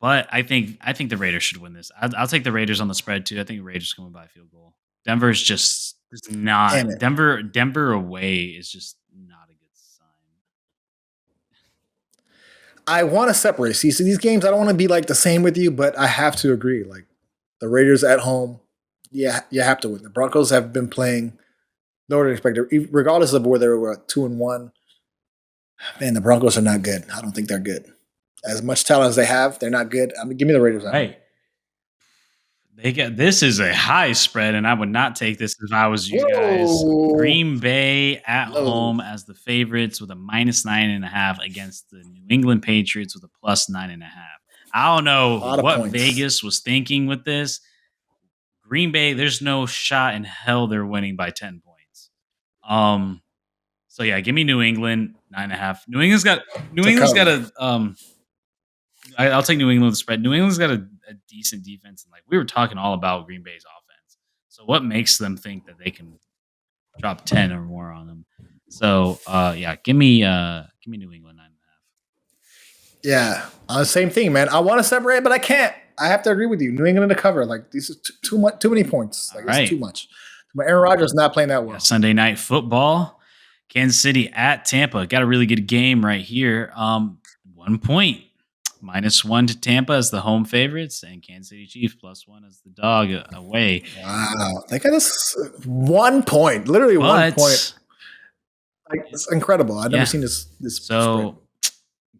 But I think the Raiders should win this. I'll take the Raiders on the spread too. I think the Raiders come by a field goal. Denver's just not Denver away is just not a good sign. I want to separate. See, so these games, I don't want to be like the same with you, but I have to agree. Like the Raiders at home, yeah, you have to win. The Broncos have been playing lower than expected, regardless of where they were 2-1. Man, the Broncos are not good. I don't think they're good. As much talent as they have, they're not good. I mean, give me the Raiders. Hey, this is a high spread, and I would not take this if I was you guys. Green Bay at home as the favorites with a -9.5 against the New England Patriots with a +9.5. I don't know what Vegas was thinking with this. Green Bay, there's no shot in hell they're winning by 10 points. So yeah, give me New England 9.5. New England's got a I'll take New England spread. New England's got a decent defense, and like we were talking all about Green Bay's offense. So what makes them think that they can drop 10 or more on them? So yeah, give me New England 9.5. Yeah, same thing, man. I want to separate, but I can't. I have to agree with you. New England to cover. Like this is too many points. Like it's too much. But Aaron Rodgers not playing that well. Yeah, Sunday night football. Kansas City at Tampa. Got a really good game right here. 1 point. -1 to Tampa as the home favorites, and Kansas City Chiefs +1 as the dog away. Wow, they got us 1 point, literally 1 point. Like, it's incredible. I've never seen this. So,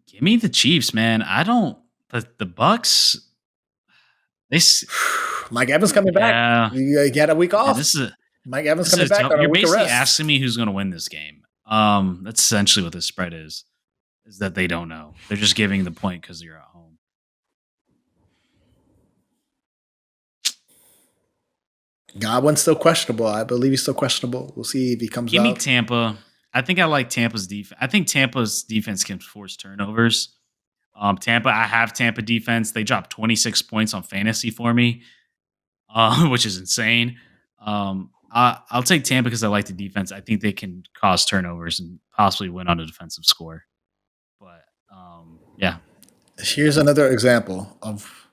give me the Chiefs, man. I don't. The Bucks. Mike Evans coming back. You get a week off. Mike Evans coming back. You're basically asking me who's going to win this game. That's essentially what the spread is that they don't know. They're just giving the point because you're at home. Godwin's still questionable. I believe he's still questionable. We'll see if he comes out. Give me Tampa. I think I like Tampa's defense. I think Tampa's defense can force turnovers. Tampa, I have Tampa defense. They dropped 26 points on fantasy for me, which is insane. I'll take Tampa because I like the defense. I think they can cause turnovers and possibly win on a defensive score. But yeah. Here's another example of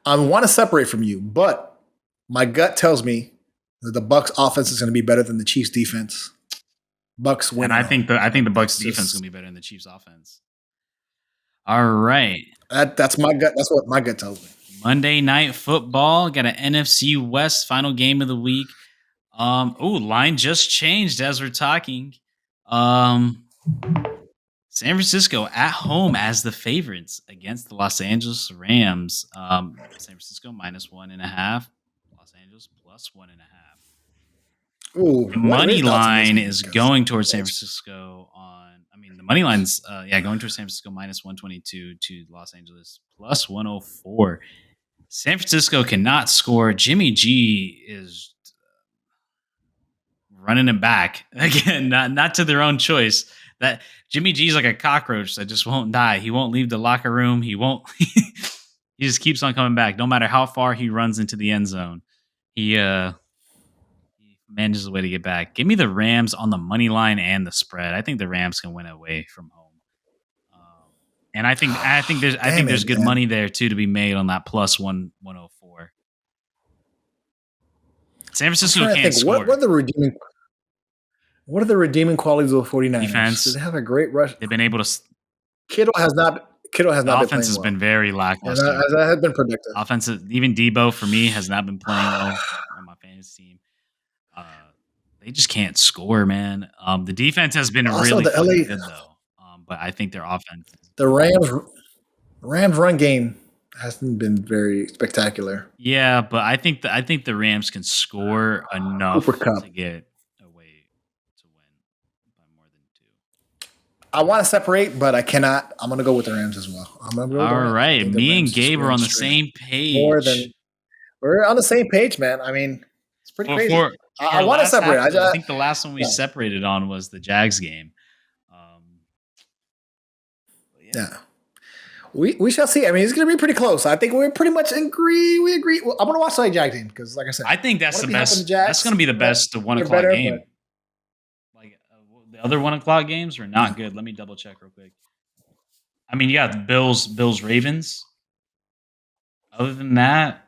I want to separate from you, but my gut tells me that the Bucks offense is going to be better than the Chiefs defense. Bucks win. And I think the Bucks defense is going to be better than the Chiefs offense. All right. That's my gut. That's what my gut tells me. Monday Night Football. Got an NFC West final game of the week. Line just changed as we're talking. San Francisco at home as the favorites against the Los Angeles Rams. San Francisco -1.5. Los Angeles +1.5. The money line is going towards San Francisco the money line's going towards San Francisco -122 to Los Angeles +104. San Francisco cannot score. Jimmy G is running it back again, not to their own choice. That Jimmy G's like a cockroach that just won't die. He won't leave the locker room. He won't. He just keeps on coming back, no matter how far he runs into the end zone. He manages a way to get back. Give me the Rams on the money line and the spread. I think the Rams can win away from home. And I think there's good money there too to be made on that +104. San Francisco can't score. What are the redeeming qualities of the 49ers? Defense. Do they have a great rush? They've been able to. Kittle has not. The offense has been very lackluster. That has been predicted. Offensive, even Debo for me has not been playing well on my fantasy team. They just can't score, man. The defense has been really good though. But I think their offense. The Rams run game hasn't been very spectacular. Yeah, but I think the Rams can score enough to get away to win by more I want to separate, but I cannot. I'm going to go with the Rams as well. I'm going to go with the Rams. All right. Me and Gabe are on the same page. We're on the same page, man. I mean, it's pretty crazy. I want to separate. I think the last one we separated on was the Jags game. Yeah. We shall see. I mean, it's going to be pretty close. I think we pretty much agree. We agree. Well, I'm going to watch the Jags game because, like I said, I think that's the best. That's going to be the best 1 o'clock game. Like the other 1 o'clock games are not good. Let me double check real quick. I mean, yeah, the Bills, Ravens. Other than that,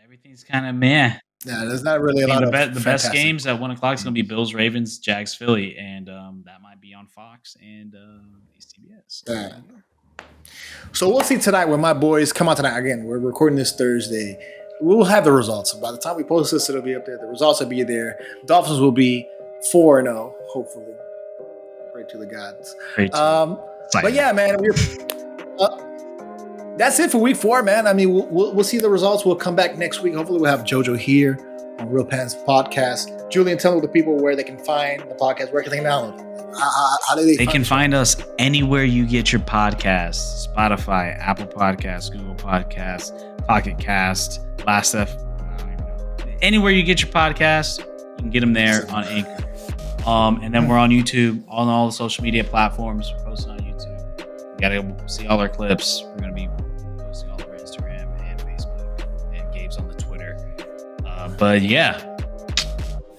everything's kind of meh. Yeah, there's not really a lot of the best games at 1 o'clock is going to be Bills, Ravens, Jags, Philly, and that might be on Fox and CBS. Yeah. So we'll see tonight when my boys come out tonight. Again, we're recording this Thursday. We'll have the results. By the time we post this, it'll be up there. The results will be there. Dolphins will be 4-0, hopefully. Pray to the gods. But yeah, man, that's it for week 4, man. I mean, we'll see the results. We'll come back next week. Hopefully, we'll have JoJo here on Real Pants Podcast. Julian, tell the people where they can find the podcast. Where can they download it? How do they can find us anywhere you get your podcasts: Spotify, Apple Podcasts, Google Podcasts, Pocket Cast, Last.fm. I don't even know. Anywhere you get your podcasts, you can get them there on Anchor. And then we're on YouTube, on all the social media platforms. We're posting on YouTube. You gotta go see all our clips. We're gonna be posting all over Instagram and Facebook, and Gabe's on the Twitter. But yeah,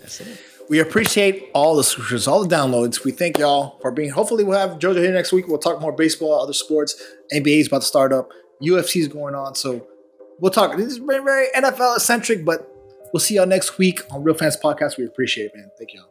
that's it. We appreciate all the switches, all the downloads. We thank y'all for being. Hopefully, we'll have JoJo here next week. We'll talk more baseball, other sports. NBA is about to start up. UFC is going on, so we'll talk. This is very, very NFL centric, but we'll see y'all next week on Real Fans Podcast. We appreciate it, man. Thank y'all.